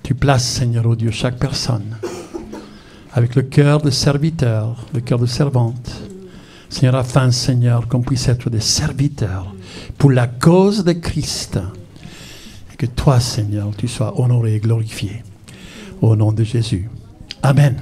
Tu places, Seigneur, oh Dieu, chaque personne avec le cœur de serviteur, le cœur de servante. Seigneur, afin, Seigneur, qu'on puisse être des serviteurs pour la cause de Christ. Et que toi, Seigneur, tu sois honoré et glorifié. Au nom de Jésus. Amen.